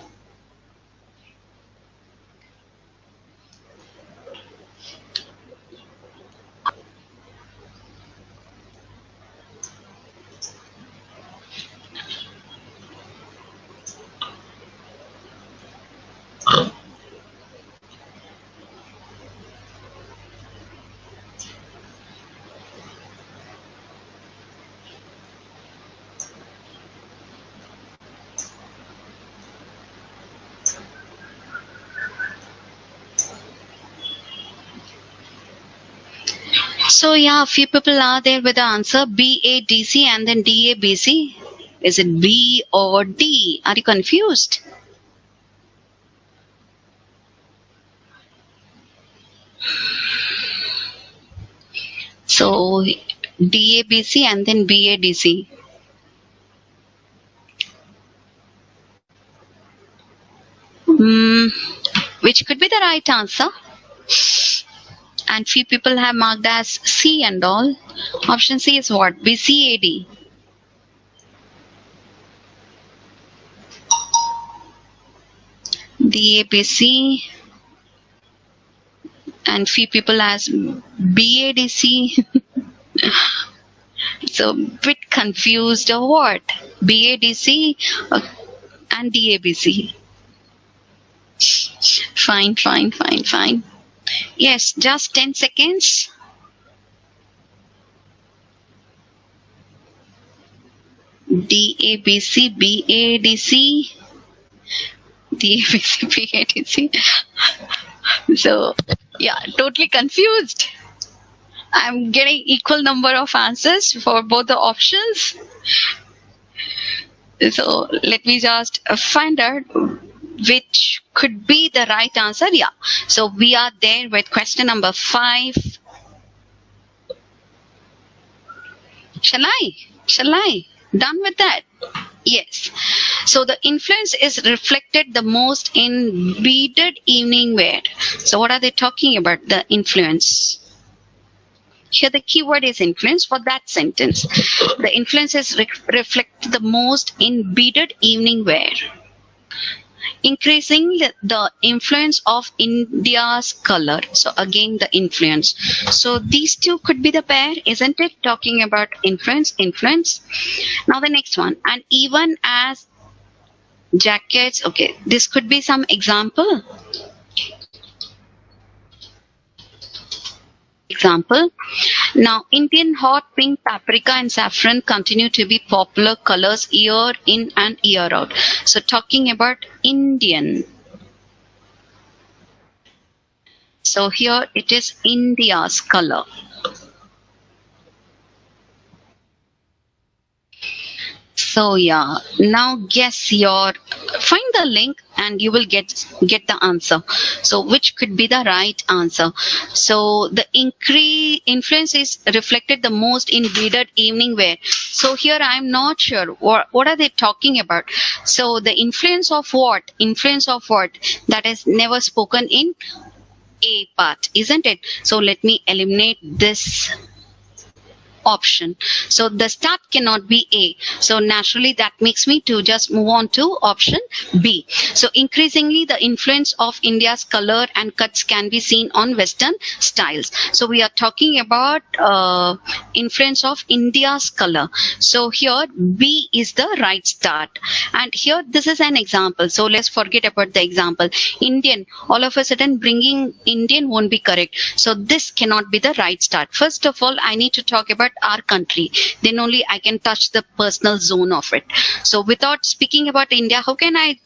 So yeah, few people are there with the answer BADC and then DABC. Is it B or D? Are you confused? So DABC and then BADC. Which could be the right answer. And few people have marked as C and all. Option C is what? BCAD. DABC. And few people has BADC. So bit confused or what? BADC and DABC. Fine. Yes, just 10 seconds. DABC, BADC, DABC, BADC. So, yeah, totally confused. I'm getting equal number of answers for both the options. So, let me just find out which could be the right answer. Yeah. So, we are there with question number 5. Shall I? Done with that? Yes. So the influence is reflected the most in beaded evening wear. So what are they talking about? The influence. Here the keyword is influence for that sentence. The influence is reflected the most in beaded evening wear. Increasing the influence of India's color. So again the influence. So these two could be the pair, isn't it? Talking about influence. Now the next one. And even as jackets, okay, this could be some example. Now Indian hot pink, paprika and saffron continue to be popular colors year in and year out. So talking about Indian. So here it is India's color. So yeah, now find the link and you will get the answer. So which could be the right answer? So the influence is reflected the most in beaded evening wear. So here I am not sure what are they talking about. So the influence of what? That is never spoken in A part, isn't it? So let me eliminate this option. So the start cannot be A. So naturally that makes me to just move on to option B. So increasingly the influence of India's color and cuts can be seen on Western styles. So we are talking about influence of India's color. So here B is the right start. And here this is an example. So let's forget about the example. Indian, all of a sudden bringing Indian won't be correct. So this cannot be the right start. First of all, I need to talk about our country, then only I can touch the personal zone of it. So without speaking about India, how can I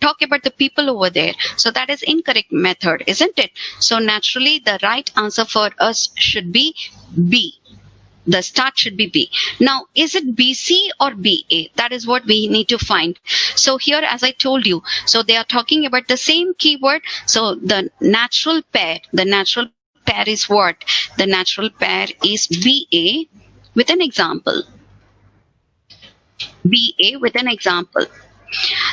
talk about the people over there? So that is incorrect method, isn't it? So naturally the right answer for us should be B. The start should be B. Now, is it BC or BA? That is what we need to find. So here, as I told you, so they are talking about the same keyword. So the natural pair is what? The natural pair is BA with an example. BA with an example.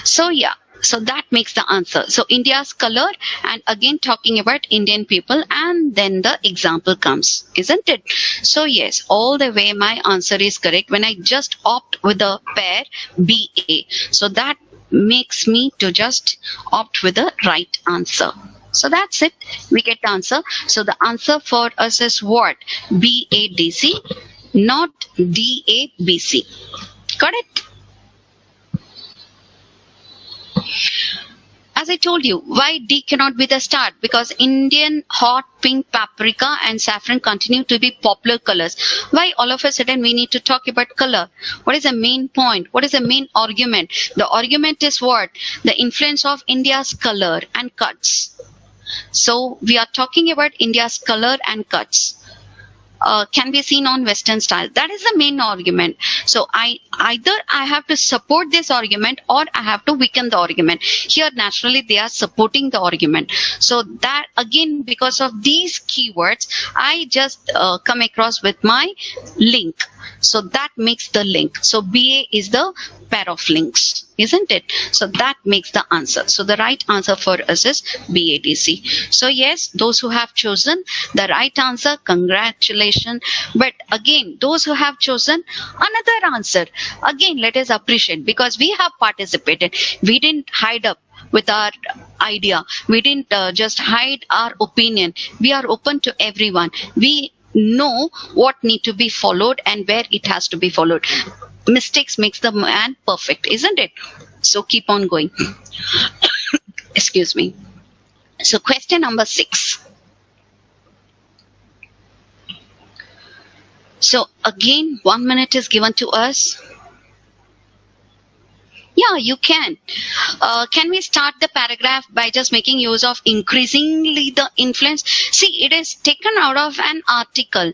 So yeah, So that makes the answer. So India's color, and again talking about Indian people, and then the example comes, isn't it? So yes, all the way my answer is correct when I just opt with the pair BA. So that makes me to just opt with the right answer. So that's it. We get the answer. So the answer for us is what? BADC, not DABC. Got it? As I told you, why D cannot be the start? Because Indian hot pink paprika and saffron continue to be popular colors. Why all of a sudden we need to talk about color? What is the main point? What is the main argument? The argument is what? The influence of India's color and cuts. So we are talking about India's color and cuts. Can be seen on Western style. That is the main argument. So either I have to support this argument or I have to weaken the argument. Here naturally they are supporting the argument. So that again, because of these keywords, I just come across with my link. So that makes the link. So BA is the pair of links, isn't it? So that makes the answer. So the right answer for us is BADC. So yes, those who have chosen the right answer, congratulations. But again, those who have chosen another answer, again, let us appreciate, because we have participated. We didn't hide up with our idea. We didn't just hide our opinion. We are open to everyone. We know what need to be followed and where it has to be followed. Mistakes makes the man perfect, isn't it? So keep on going. Excuse me. So question number 6. So again, 1 minute is given to us. Yeah, you can. Can we start the paragraph by just making use of increasingly the influence? See, it is taken out of an article.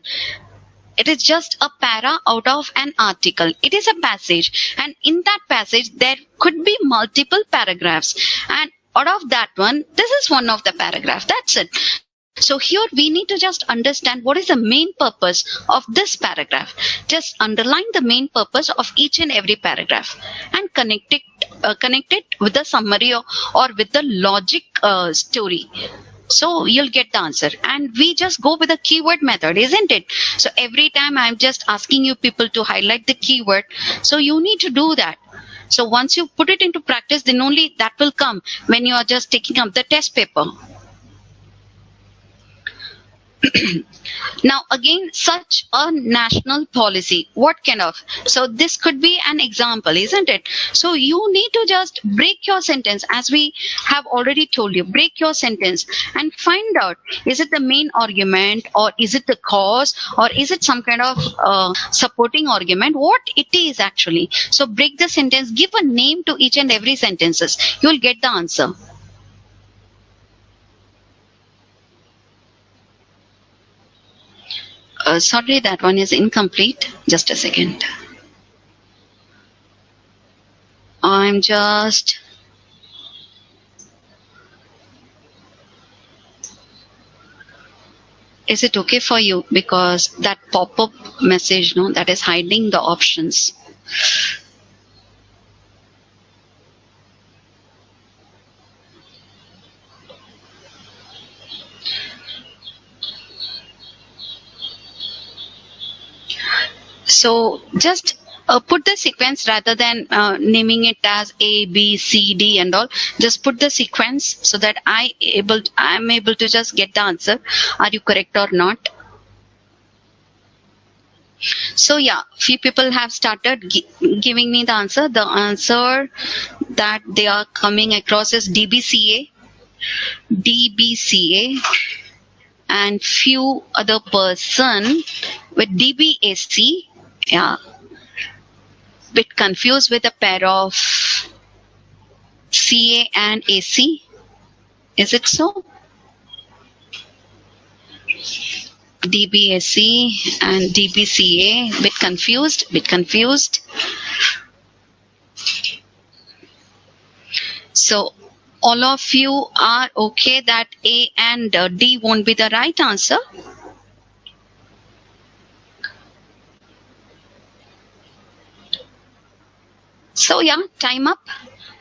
It is just a para out of an article. It is a passage, and in that passage there could be multiple paragraphs, and out of that one, this is one of the paragraphs. That's it. So here we need to just understand what is the main purpose of this paragraph. Just underline the main purpose of each and every paragraph and connect it with the summary or with the logic story. So you'll get the answer. And we just go with the keyword method, isn't it? So every time I'm just asking you people to highlight the keyword. So you need to do that. So once you put it into practice, then only that will come when you are just taking up the test paper. Now again, such a national policy, what kind of? So this could be an example, isn't it? So you need to just break your sentence, as we have already told you. Break your sentence and find out, is it the main argument, or is it the cause, or is it some kind of supporting argument? What it is actually. So break the sentence, give a name to each and every sentences. You'll get the answer. Sorry, that one is incomplete. Just a second. I'm just... Is it okay for you? Because that pop-up message, no, that is hiding the options. So just put the sequence rather than naming it as A, B, C, D and all. Just put the sequence so that I'm able to just get the answer. Are you correct or not? So yeah, few people have started giving me the answer. The answer that they are coming across is DBCA, and few other person with DBAC. Yeah, bit confused with a pair of CA and AC. Is it so? DBAC and DBCA, bit confused. So all of you are okay that A and D won't be the right answer? So yeah, time up.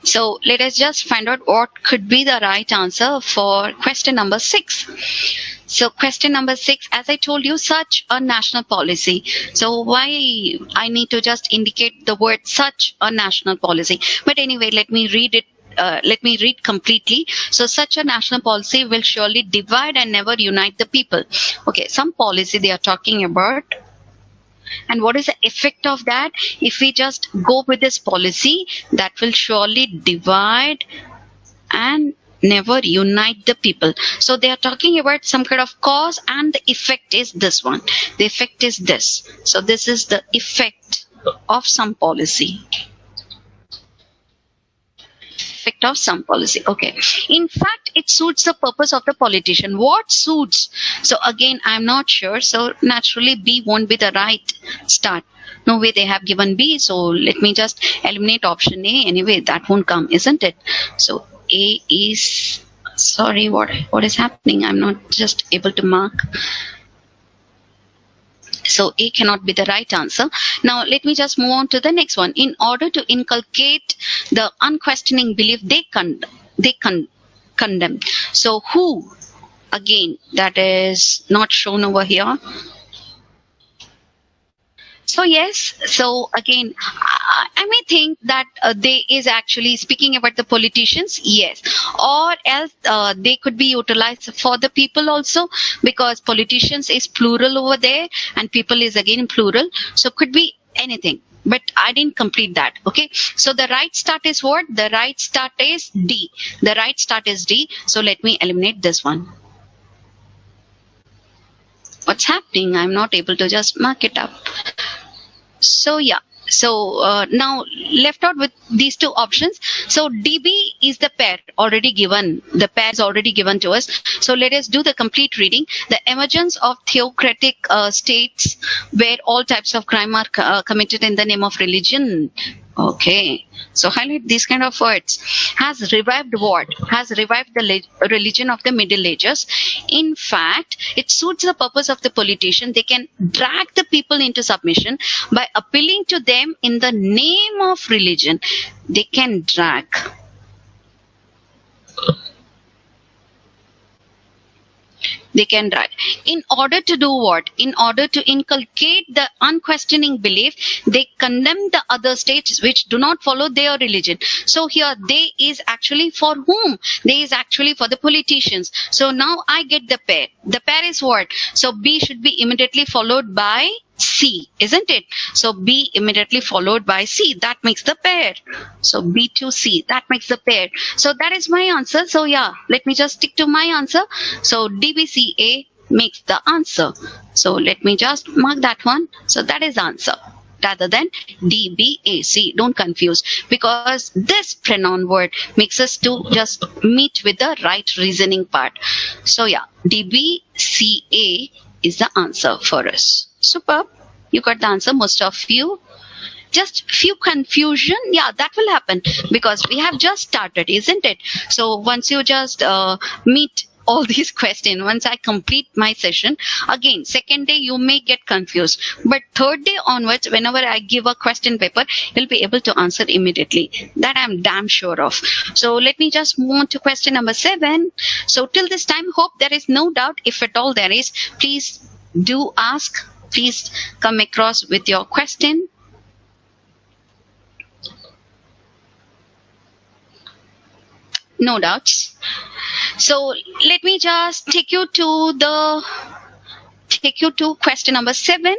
So let us just find out what could be the right answer for question number 6. So question number 6, as I told you, such a national policy. So why I need to just indicate the word such a national policy. But anyway, let me read it. Let me read completely. So such a national policy will surely divide and never unite the people. Okay, some policy they are talking about. And what is the effect of that? If we just go with this policy, that will surely divide and never unite the people. So they are talking about some kind of cause, and the effect is this one. The effect is this. So this is the effect of some policy. Effect of some policy. Okay. In fact, it suits the purpose of the politician. What suits? So again, I'm not sure. So naturally, B won't be the right start. No way they have given B. So let me just eliminate option A. Anyway, that won't come, isn't it? So A is, sorry, what is happening? I'm not just able to mark. So A cannot be the right answer. Now let me just move on to the next one. In order to inculcate the unquestioning belief, they condemn. So who? Again, that is not shown over here. So yes, so again, I may think that they is actually speaking about the politicians, yes, or else they could be utilized for the people also, because politicians is plural over there and people is again plural, so could be anything. But I didn't complete that. Okay, so the right start is what? The right start is D. The right start is D. So let me eliminate this one. What's happening? I'm not able to just mark it up. So yeah, so now left out with these two options. So DB is the pair already given. The pair is already given to us. So let us do the complete reading. The emergence of theocratic states where all types of crime are committed in the name of religion. Okay, so highlight these kind of words. Has revived what? Has revived the religion of the Middle Ages. In fact, it suits the purpose of the politician. They can drag the people into submission by appealing to them in the name of religion. They can drag. They can drag. In order to do what? In order to inculcate the unquestioning belief, they condemn the other states which do not follow their religion. So here, they is actually for whom? They is actually for the politicians. So now I get the pair. The pair is what? So B should be immediately followed by C, isn't it? So B immediately followed by C. That makes the pair. So B to C, that makes the pair. So that is my answer. So yeah, let me just stick to my answer. So DBCA makes the answer. So let me just mark that one. So that is answer rather than DBAC. Don't confuse, because this pronoun word makes us to just meet with the right reasoning part. So yeah, DBCA is the answer for us. Superb. You got the answer, most of you. Just few confusion. Yeah, that will happen because we have just started, isn't it? So once you just meet all these questions, once I complete my session, again, second day you may get confused. But third day onwards, whenever I give a question paper, you'll be able to answer immediately. That I'm damn sure of. So let me just move on to question number 7. So till this time, hope there is no doubt. If at all there is, please do ask. Please come across with your question. No doubts. So let me just take you to question number 7.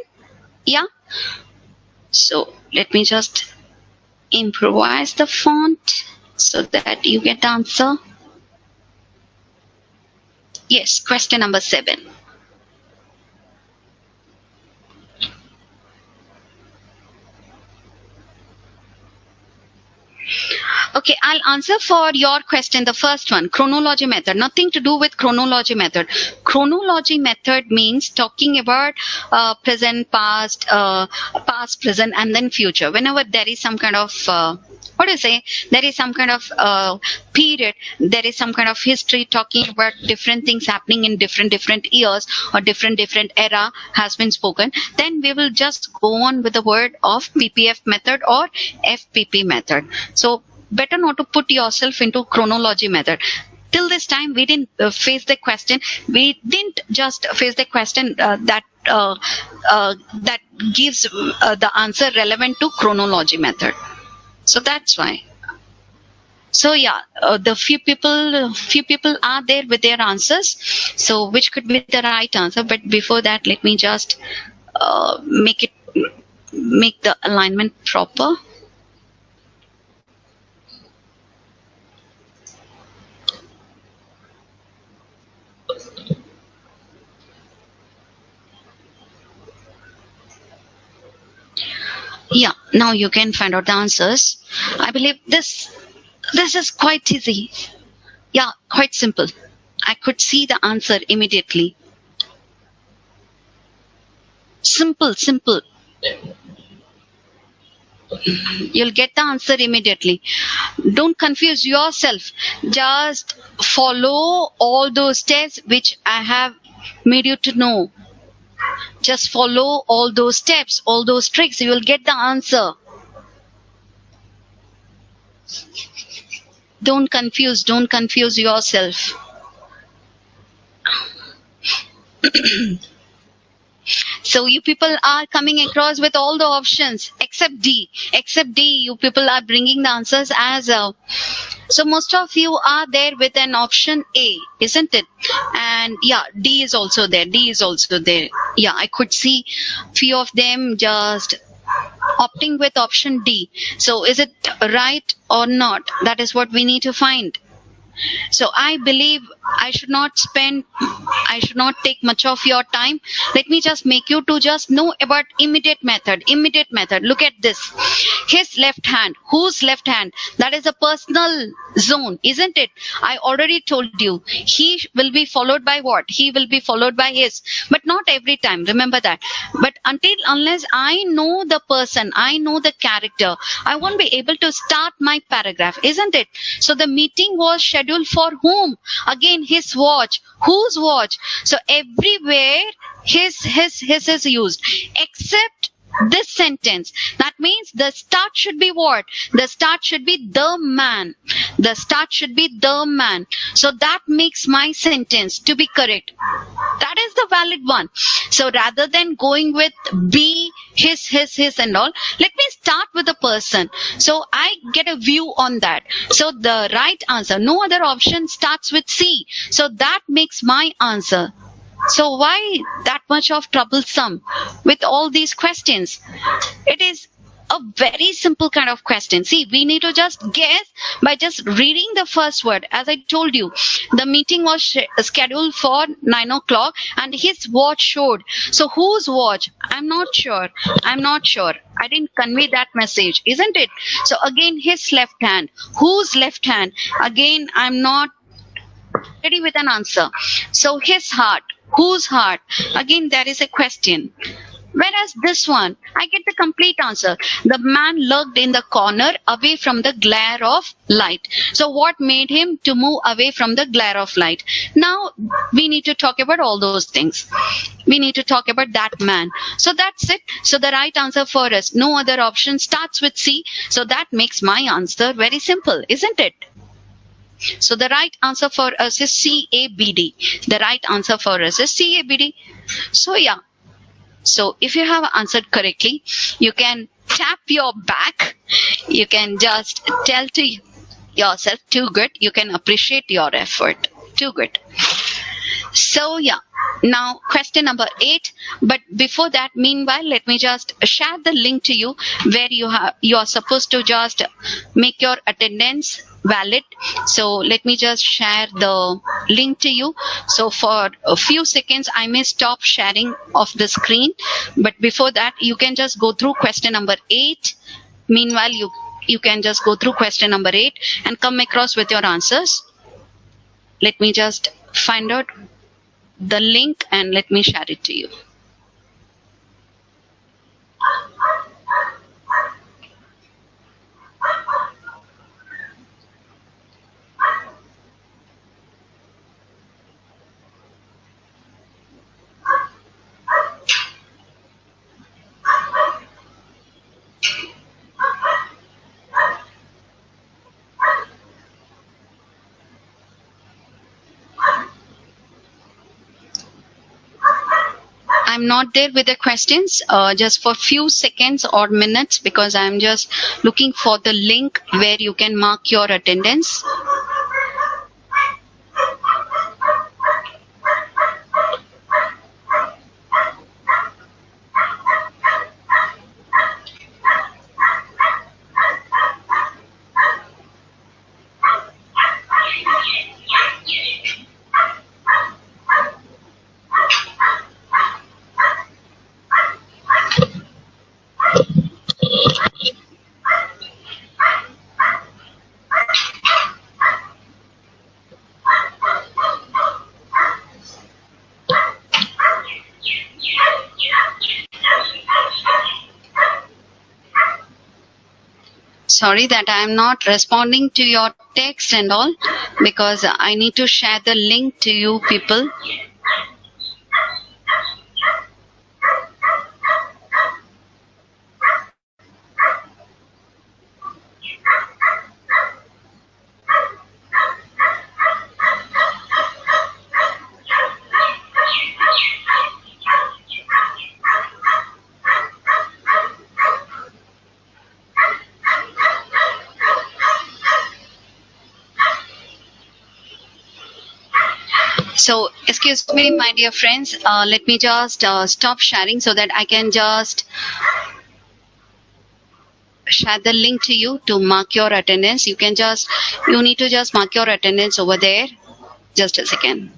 Yeah. So let me just improvise the font so that you get the answer. Yes, question number 7. Okay, I'll answer for your question, the first one, chronology method. Nothing to do with chronology method. Chronology method means talking about present, past, present, and then future. Whenever there is some kind of, there is some kind of period, there is some kind of history talking about different things happening in different years or different era has been spoken, then we will just go on with the word of PPF method or FPP method. So better not to put yourself into chronology method. Till this time, we didn't face the question. We didn't just face the question that gives the answer relevant to chronology method. So that's why. So yeah, the few people are there with their answers. So which could be the right answer? But before that, let me just make the alignment proper. Yeah, now you can find out the answers. I believe this is quite easy. Yeah, quite simple. I could see the answer immediately. Simple. You'll get the answer immediately. Don't confuse yourself. Just follow all those steps which I have made you to know. Just follow all those steps, all those tricks. You will get the answer. Don't confuse yourself. So you people are coming across with all the options except D. You people are bringing the answers as so most of you are there with an option A, isn't it? And yeah, D is also there. Yeah, I could see few of them just opting with option D. So is it right or not? That is what we need to find. So I believe I should not take much of your time. Let me just make you to just know about immediate method. Look at this. His left hand. Whose left hand? That is a personal zone, isn't it? I already told you. He will be followed by what? He will be followed by his. But not every time. Remember that. But unless I know the person, I know the character, I won't be able to start my paragraph, isn't it? So the meeting was scheduled for whom? Again, his watch. Whose watch? So everywhere his is used, except this sentence. That means the start should be what? The start should be the man. So that makes my sentence to be correct. That is the valid one. So rather than going with B, his and all, let me start with the person. So I get a view on that. So the right answer, no other option starts with C. So that makes my answer. So why that much of troublesome with all these questions? It is a very simple kind of question. See, we need to just guess by just reading the first word. As I told you, the meeting was scheduled for 9 o'clock and his watch showed. So whose watch? I'm not sure. I didn't convey that message, isn't it? So again, his left hand. Whose left hand? Again, I'm not ready with an answer. So his heart. Whose heart? Again, there is a question. Whereas this one, I get the complete answer. The man lurked in the corner away from the glare of light. So what made him to move away from the glare of light? Now we need to talk about all those things. We need to talk about that man. So that's it. So the right answer for us, no other option starts with C. So that makes my answer very simple, isn't it? So the right answer for us is CABD. So yeah. So if you have answered correctly, you can tap your back. You can just tell to yourself, too good. You can appreciate your effort. Too good. So yeah. Now question number 8. But before that, meanwhile, let me just share the link to you where you are supposed to just make your attendance valid. So let me just share the link to you. So for a few seconds I may stop sharing of the screen, but before that you can just go through question number 8. Meanwhile, you can just go through question number 8 and come across with your answers. Let me just find out the link and let me share it to you. I'm not there with the questions, just for few seconds or minutes, because I'm just looking for the link where you can mark your attendance. Sorry that I am not responding to your text and all, because I need to share the link to you people. So, excuse me, my dear friends, let me just stop sharing so that I can just share the link to you to mark your attendance. You need to just mark your attendance over there. Just a second.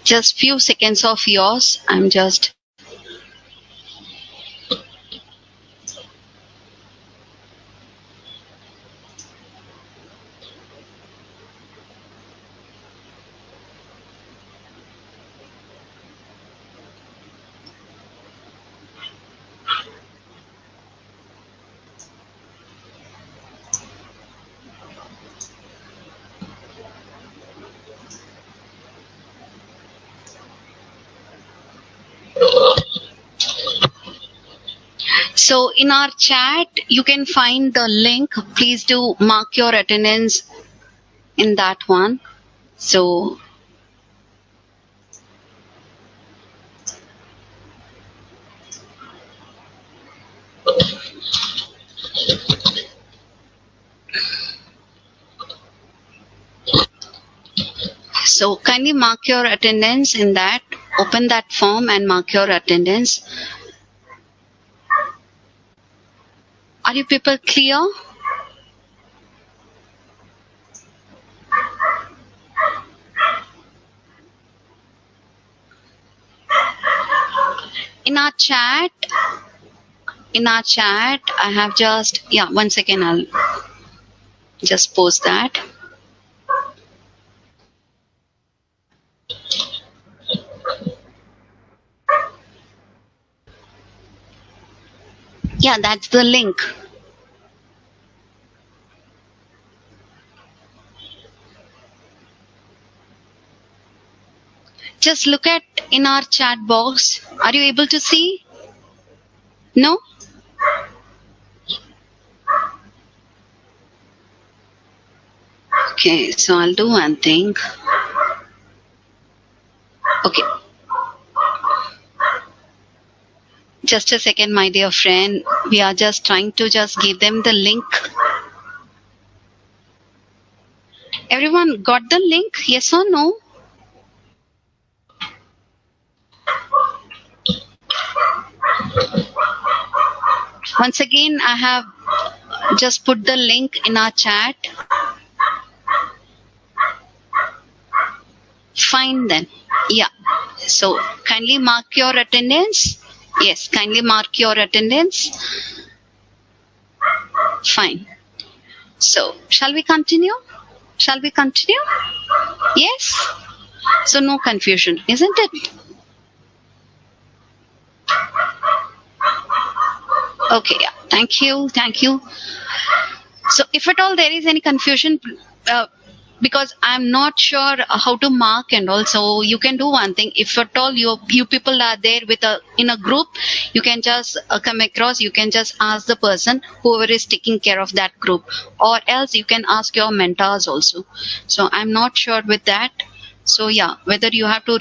Just few seconds of yours. I'm just. So in our chat, you can find the link. Please do mark your attendance in that one. So kindly mark your attendance in that. Open that form and mark your attendance. Are you people clear? In our chat, I have just, yeah, 1 second, I'll just post that. Yeah, that's the link. Just look at in our chat box. Are you able to see? No? Okay, so I'll do one thing. Okay. Just a second, my dear friend. We are just trying to just give them the link. Everyone got the link? Yes or no? Once again, I have just put the link in our chat. Fine then. Yeah. So kindly mark your attendance. Yes, kindly mark your attendance. Fine. So shall we continue? Shall we continue? Yes. So no confusion, isn't it? Okay, yeah. Thank you. Thank you. So if at all there is any confusion, because I'm not sure how to mark, and also you can do one thing. If at all you people are there in a group, you can just come across. You can just ask the person whoever is taking care of that group, or else you can ask your mentors also. So I'm not sure with that. So yeah, whether you have to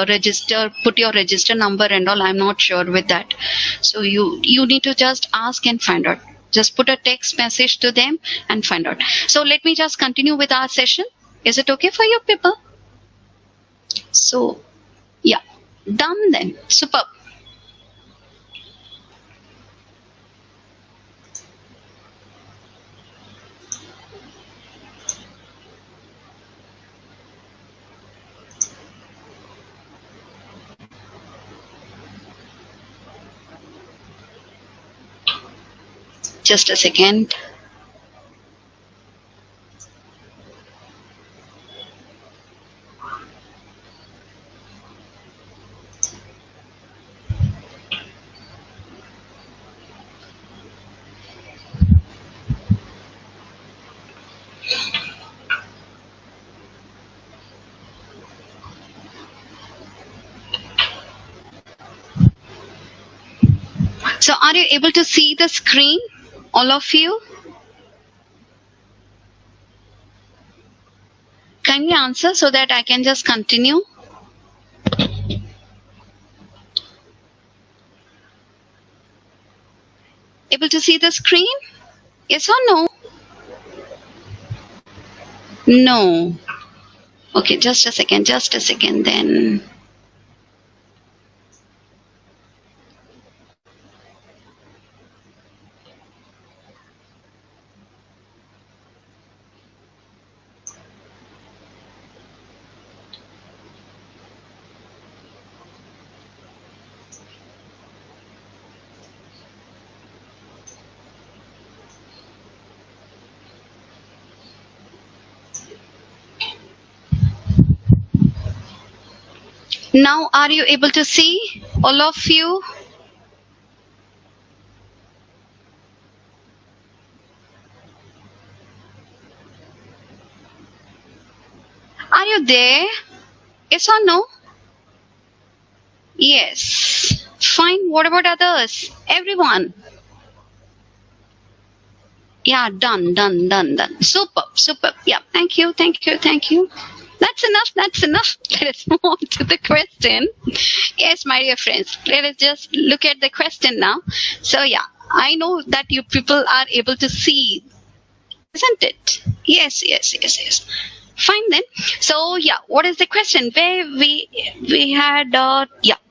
register, put your register number and all, I'm not sure with that. So you need to just ask and find out. Just put a text message to them and find out. So let me just continue with our session. Is it okay for you people? So yeah, done then. Superb. Just a second. So are you able to see the screen, all of you? Kindly answer so that I can just continue. Able to see the screen? Yes or no? No. Okay, just a second then. Now, are you able to see, all of you? Are you there? Yes or no? Yes. Fine. What about others? Everyone? Yeah, done. Superb. Yeah, thank you. That's enough. Let us move on to the question. Yes, my dear friends, let us just look at the question now. So yeah, I know that you people are able to see, isn't it? Yes. Fine then. So yeah, what is the question? Where we had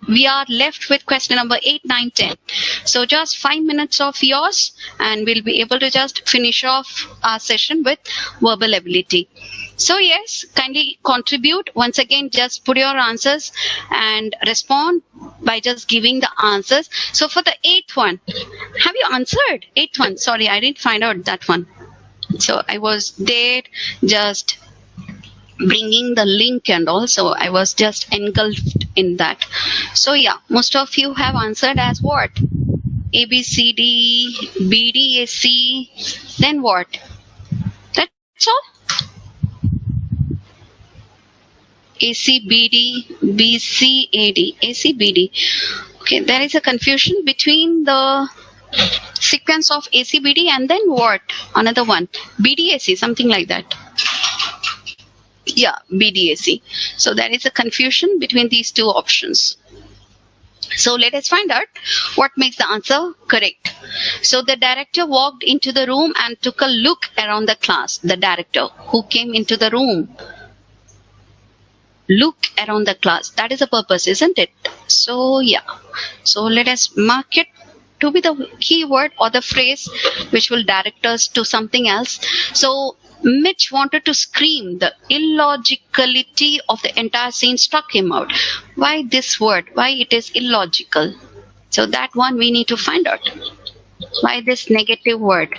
we are left with question number 8, 9, 10. So just 5 minutes of yours, and we'll be able to just finish off our session with verbal ability. So yes, kindly contribute. Once again, just put your answers and respond by just giving the answers. So for the 8th one, have you answered 8th one? Sorry, I didn't find out that one. So I was there just bringing the link, and also I was just engulfed in that. So yeah, most of you have answered as what? A, B, C, D, B, D, A, C, then what? That's all? A, C, B, D, B, C, A, D, A, C, B, D. Okay, there is a confusion between the sequence of A, C, B, D, and then what? Another one, B, D, A, C, something like that. Yeah, BDAC. So there is a confusion between these two options. So let us find out what makes the answer correct. So the director walked into the room and took a look around the class. The director who came into the room, look around the class. That is the purpose, isn't it? So yeah. So let us mark it to be the keyword or the phrase which will direct us to something else. So Mitch wanted to scream. The illogicality of the entire scene struck him out. Why this word? Why it is illogical? So that one we need to find out. Why this negative word?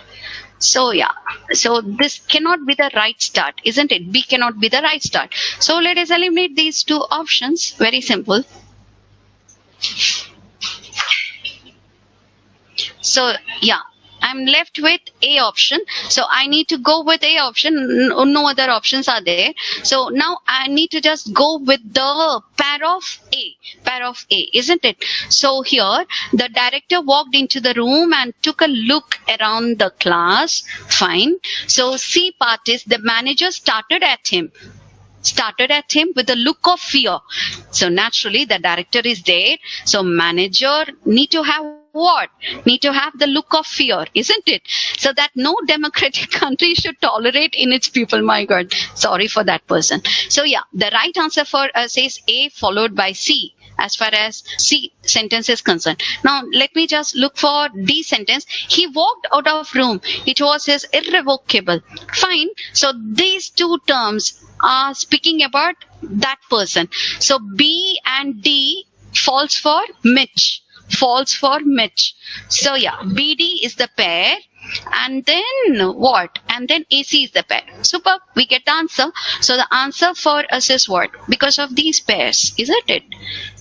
So yeah, so this cannot be the right start, isn't it? B cannot be the right start. So let us eliminate these two options. Very simple. So yeah, I'm left with A option. So I need to go with A option. No other options are there. So now I need to just go with the pair of A, isn't it? So here the director walked into the room and took a look around the class. Fine. So C part is the manager started at him with a look of fear. So naturally the director is there. So manager need to have what? Need to have the look of fear, isn't it? So that no democratic country should tolerate in its people. My God, sorry for that person. So yeah, the right answer for us is A followed by C as far as C sentence is concerned. Now let me just look for D sentence. He walked out of room. It was his irrevocable. Fine. So these two terms are speaking about that person. So B and D falls for Mitch. So yeah, BD is the pair, and then what? And then AC is the pair. Super, we get the answer. So the answer for us is what? Because of these pairs, isn't it?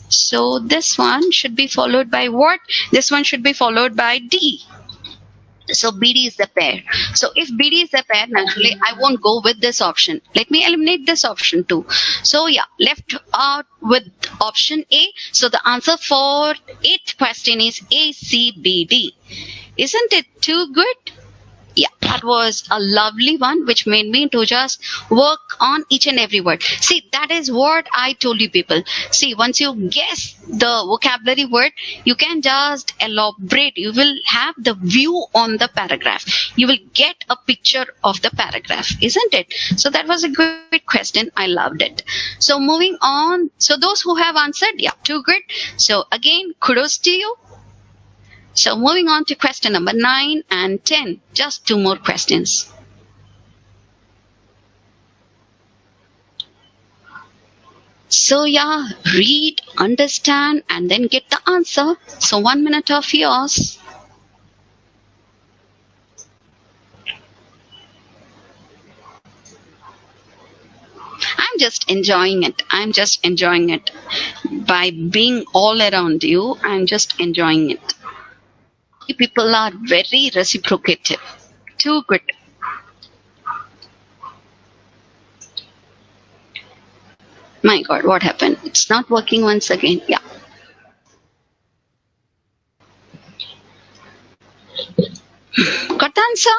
So this one should be followed by what? This one should be followed by D. So BD is the pair. So if BD is the pair, naturally I won't go with this option. Let me eliminate this option too. So yeah, left out with option A. So the answer for 8th question is ACBD. Isn't it too good? Yeah, that was a lovely one which made me to just work on each and every word. See, that is what I told you people. See, once you guess the vocabulary word, you can just elaborate. You will have the view on the paragraph. You will get a picture of the paragraph, isn't it? So that was a good question. I loved it. So moving on. So those who have answered, yeah, too good. So again, kudos to you. So moving on to question number 9 and 10. Just 2 more questions. So yeah, read, understand, and then get the answer. So 1 minute of yours. I'm just enjoying it. By being all around you, I'm just enjoying it. People are very reciprocative. Too good. My God, what happened? It's not working once again. Yeah. Got the answer?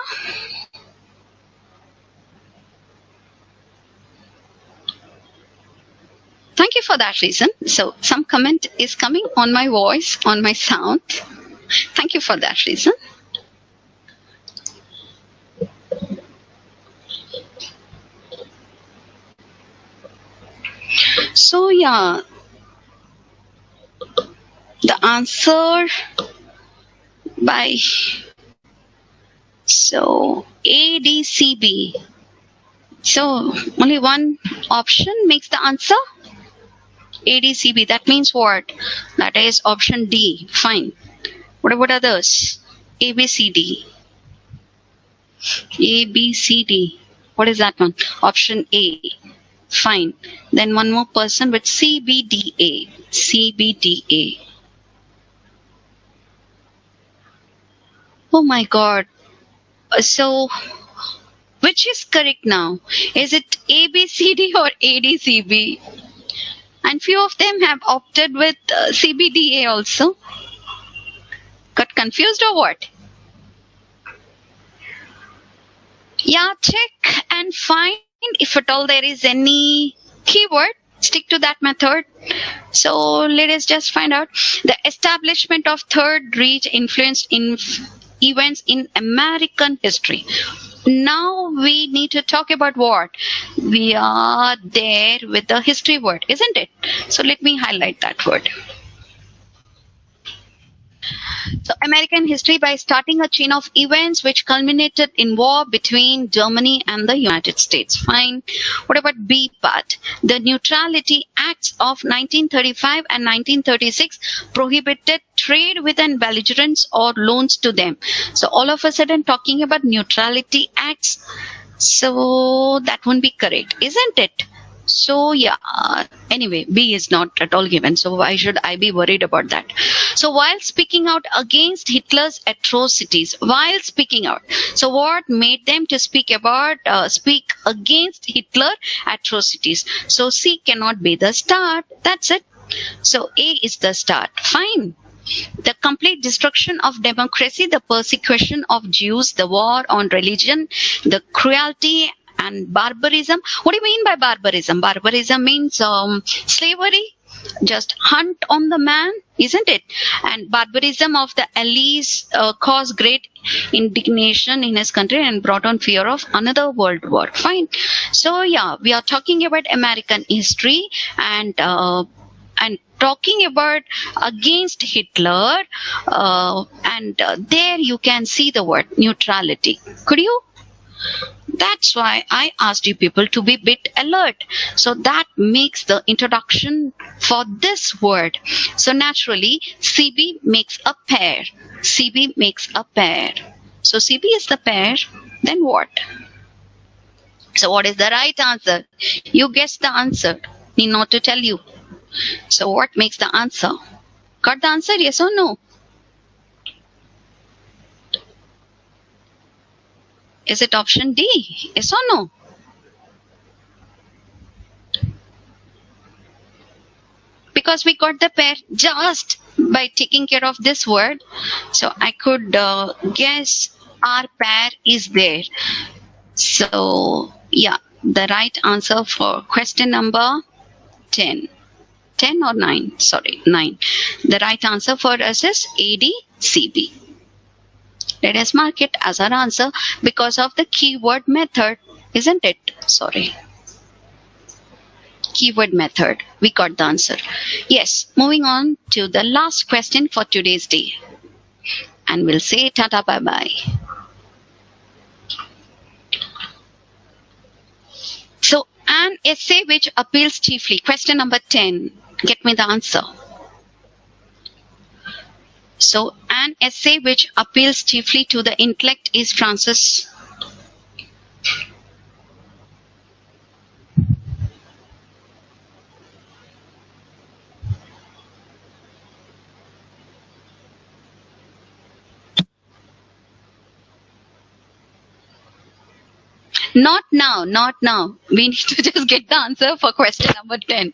Thank you for that reason. So some comment is coming on my voice, on my sound. Thank you for that reason. So yeah, the answer by ADCB. So only one option makes the answer. ADCB. That means what? That is option D. Fine. What about others? ABCD. ABCD. What is that one? Option A. Fine. Then one more person with CBDA. CBDA. Oh my God. So, which is correct now? Is it ABCD or ADCB? And few of them have opted with CBDA also. Got confused or what? Yeah, check and find if at all there is any keyword Stick to that method. So let us just find out. The establishment of Third Reich influenced in events in American history. Now we need to talk about what? We are there with the history word, isn't it? So let me highlight that word. So American history by starting a chain of events which culminated in war between Germany and the United States. Fine. What about B part? The Neutrality Acts of 1935 and 1936 prohibited trade with an belligerents or loans to them. So all of a sudden talking about Neutrality Acts. So that won't be correct, isn't it? So yeah, anyway, B is not at all given. So why should I be worried about that? So while speaking out against Hitler's atrocities, while speaking out, so what made them to speak against Hitler atrocities? So C cannot be the start. That's it. So A is the start. Fine. The complete destruction of democracy, the persecution of Jews, the war on religion, the cruelty and barbarism. What do you mean by barbarism? Barbarism means slavery, just hunt on the man, isn't it? And barbarism of the allies caused great indignation in his country and brought on fear of another world war. Fine. So yeah, we are talking about American history and talking about against Hitler, and there you can see the word neutrality. Could you? That's why I asked you people to be a bit alert. So that makes the introduction for this word. So naturally, CB makes a pair. CB makes a pair. So CB is the pair. Then what? So what is the right answer? You guessed the answer. Need not to tell you. So what makes the answer? Got the answer? Yes or no? Is it option D? Yes or no? Because we got the pair just by taking care of this word. So I could guess our pair is there. So yeah, the right answer for question number 10. 10 or 9? Sorry, 9. The right answer for us is ADCB. Let us mark it as our answer because of the keyword method, isn't it? Sorry. Keyword method. We got the answer. Yes, moving on to the last question for today's day. And we'll say tata bye-bye. So, an essay which appeals chiefly. Question number 10. Get me the answer. So, an essay which appeals chiefly to the intellect is Francis. Not now, not now. We need to just get the answer for question number 10.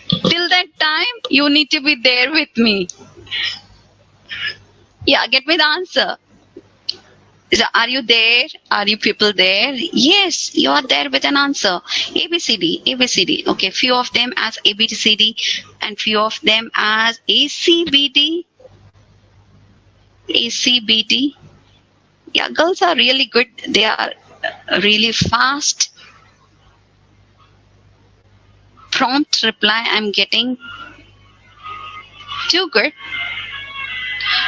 Till that time, you need to be there with me. Yeah, get me the answer. So are you there? Are you people there? Yes, you are there with an answer. ABCD, ABCD. Okay, few of them as ABCD and few of them as ACBD. ACBD. Yeah, girls are really good. They are really fast. Prompt reply I'm getting. Too good.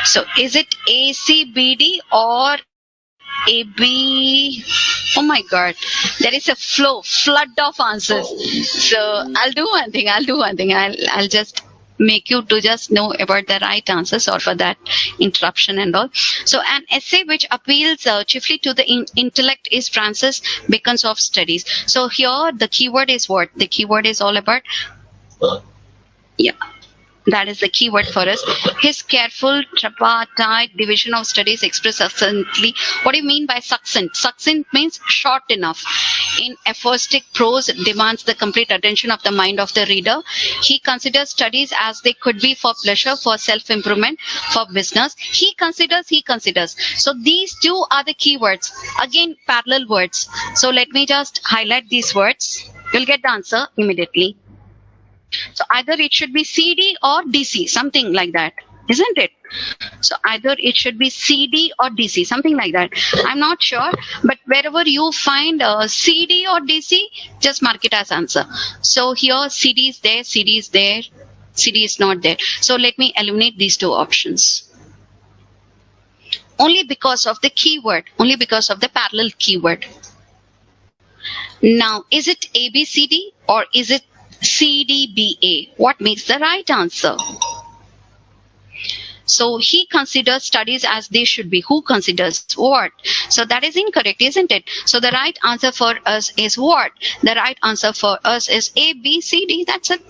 So is it ACBD or AB? Oh my God, there is a flood of answers. So I'll do one thing. I'll just make you to just know about the right answers or for that interruption and all. So an essay which appeals chiefly to the intellect is Francis Bacon's of studies. So here the keyword is what? The keyword is all about. Yeah. That is the keyword for us. His careful, tripartite division of studies expressed succinctly. What do you mean by succinct? Succinct means short enough. In aphoristic prose, demands the complete attention of the mind of the reader. He considers studies as they could be for pleasure, for self-improvement, for business. He considers. So these two are the keywords. Again, parallel words. So let me just highlight these words. You'll get the answer immediately. So either it should be CD or DC, something like that, isn't it? So either it should be CD or DC, something like that. I'm not sure, but wherever you find CD or DC, just mark it as answer. So here CD is there, CD is there, CD is not there. So let me eliminate these two options. Only because of the keyword, only because of the parallel keyword. Now, is it ABCD or is it CDBA? What makes the right answer? So he considers studies as they should be. Who considers what? So that is incorrect, isn't it? So the right answer for us is what? The right answer for us is A, B, C, D. That's it.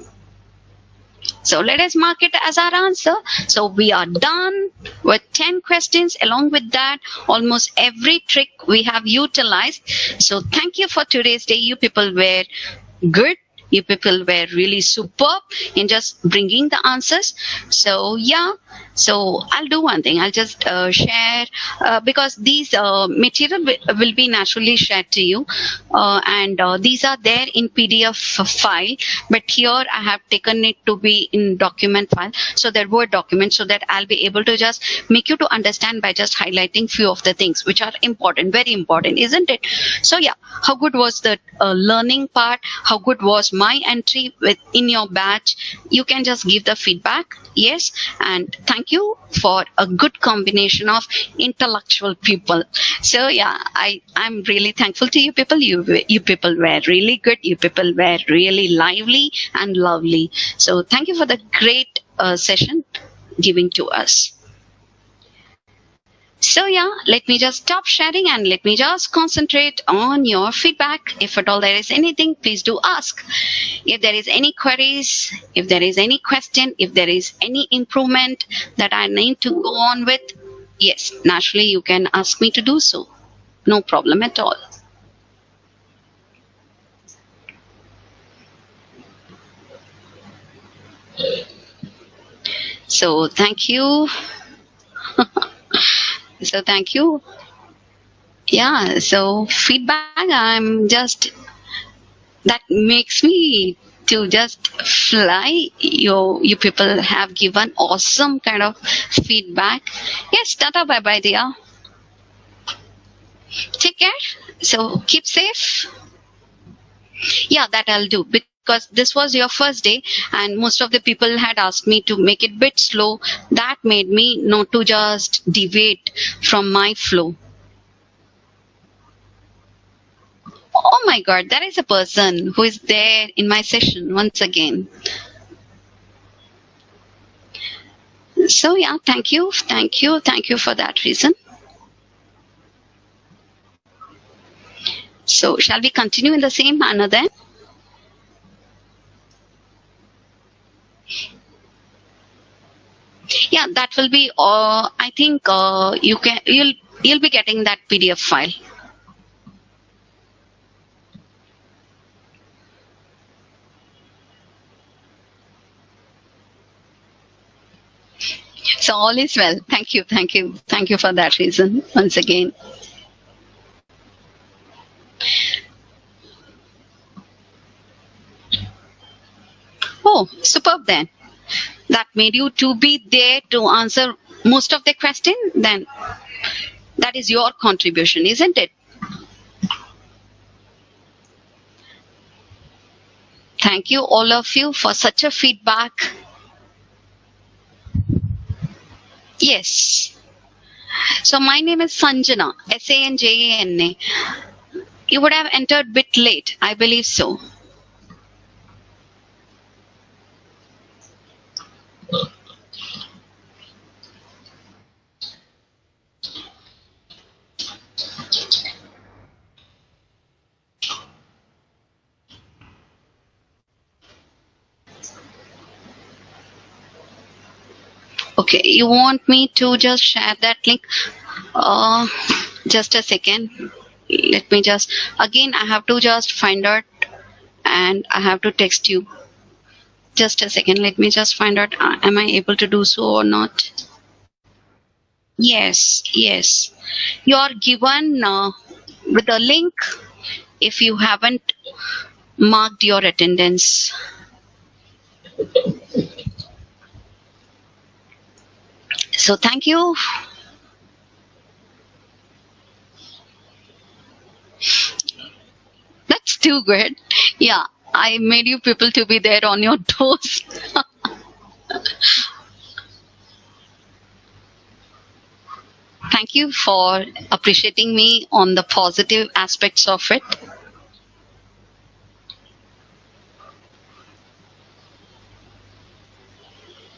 So let us mark it as our answer. So we are done with 10 questions. Along with that, almost every trick we have utilized. So thank you for today's day. You people were good. You people were really superb in just bringing the answers. So yeah, so I'll do one thing. I'll just share because these material will be naturally shared to you, and these are there in PDF file. But here I have taken it to be in document file, so that Word document, so that I'll be able to just make you to understand by just highlighting few of the things which are important, very important, isn't it? So yeah, how good was the learning part? How good was my entry in your batch? You can just give the feedback. Yes, and thank you for a good combination of intellectual people. So yeah, I'm really thankful to you people. You people were really good. You people were really lively and lovely. So thank you for the great session giving to us. So yeah, let me just stop sharing and let me just concentrate on your feedback. If at all there is anything, please do ask. If there is any queries, if there is any question, if there is any improvement that I need to go on with, yes, naturally you can ask me to do so. No problem at all. So thank you. So thank you. Yeah, so feedback, I'm just, that makes me to just fly. You people have given awesome kind of feedback. Yes, tata, bye bye dear. Take care. So keep safe. Yeah, that I'll do, because this was your first day and most of the people had asked me to make it bit slow. That made me not to just deviate from my flow. Oh my God, there is a person who is there in my session once again. So yeah, thank you for that reason. So shall we continue in the same manner then? Yeah, that will be. I think you'll be getting that PDF file. So all is well. Thank you for that reason once again. Oh, superb then. That made you to be there to answer most of the question. Then that is your contribution, isn't it? Thank you all of you for such a feedback. Yes. So my name is Sanjana, Sanjana. You would have entered bit late, I believe so. Okay, you want me to just share that link? Just a second. Let me just, again, I have to just find out and I have to text you. Just a second. Let me just find out, am I able to do so or not? Yes. You are given with a link if you haven't marked your attendance. So thank you. That's too good. Yeah, I made you people to be there on your toes. Thank you for appreciating me on the positive aspects of it.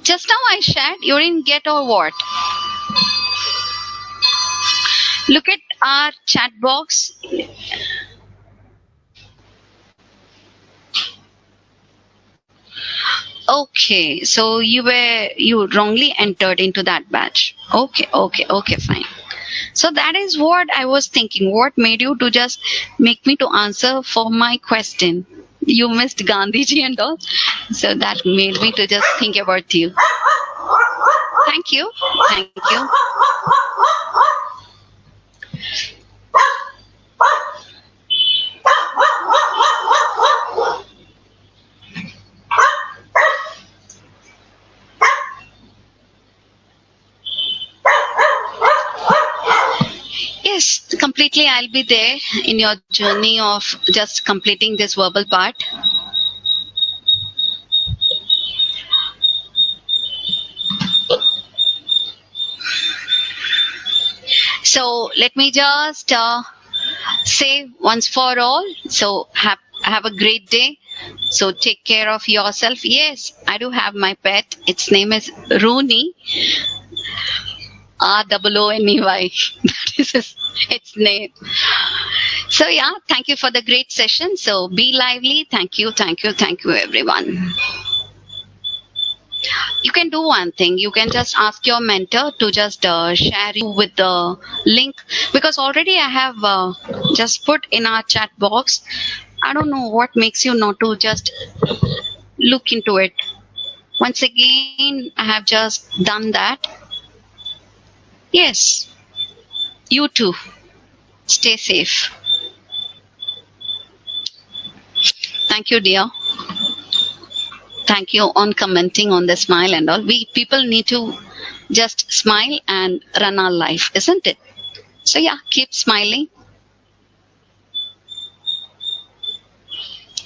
Just now I shared, you didn't get or what? Look at our chat box. Okay, so you wrongly entered into that batch. Okay, fine. So that is what I was thinking. What made you to just make me to answer for my question? You missed Gandhiji and all. So that made me to just think about you. Thank you. Thank you. Yes, completely. I'll be there in your journey of just completing this verbal part. So let me just say once for all. So have a great day. So take care of yourself. Yes, I do have my pet. Its name is Rooney. ROONEY. That is its name. So yeah, thank you for the great session. So be lively. Thank you, everyone. You can do one thing. You can just ask your mentor to just share you with the link, because already I have just put in our chat box. I don't know what makes you not to just look into it. Once again, I have just done that. Yes, you too. Stay safe. Thank you, dear. Thank you on commenting on the smile and all. We people need to just smile and run our life, isn't it? So yeah, keep smiling.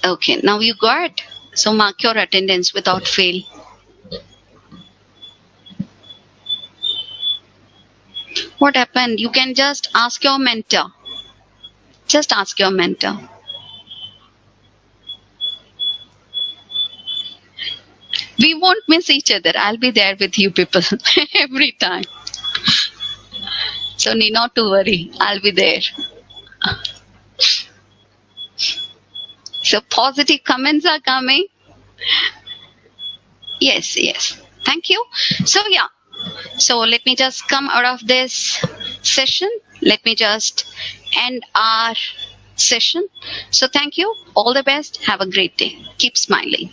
Okay, now you got. So mark your attendance without fail. What happened? You can just ask your mentor. Just ask your mentor. We won't miss each other. I'll be there with you people every time. So need not to worry. I'll be there. So positive comments are coming. Yes. Thank you. So yeah. So let me just come out of this session. Let me just end our session. So thank you. All the best. Have a great day. Keep smiling.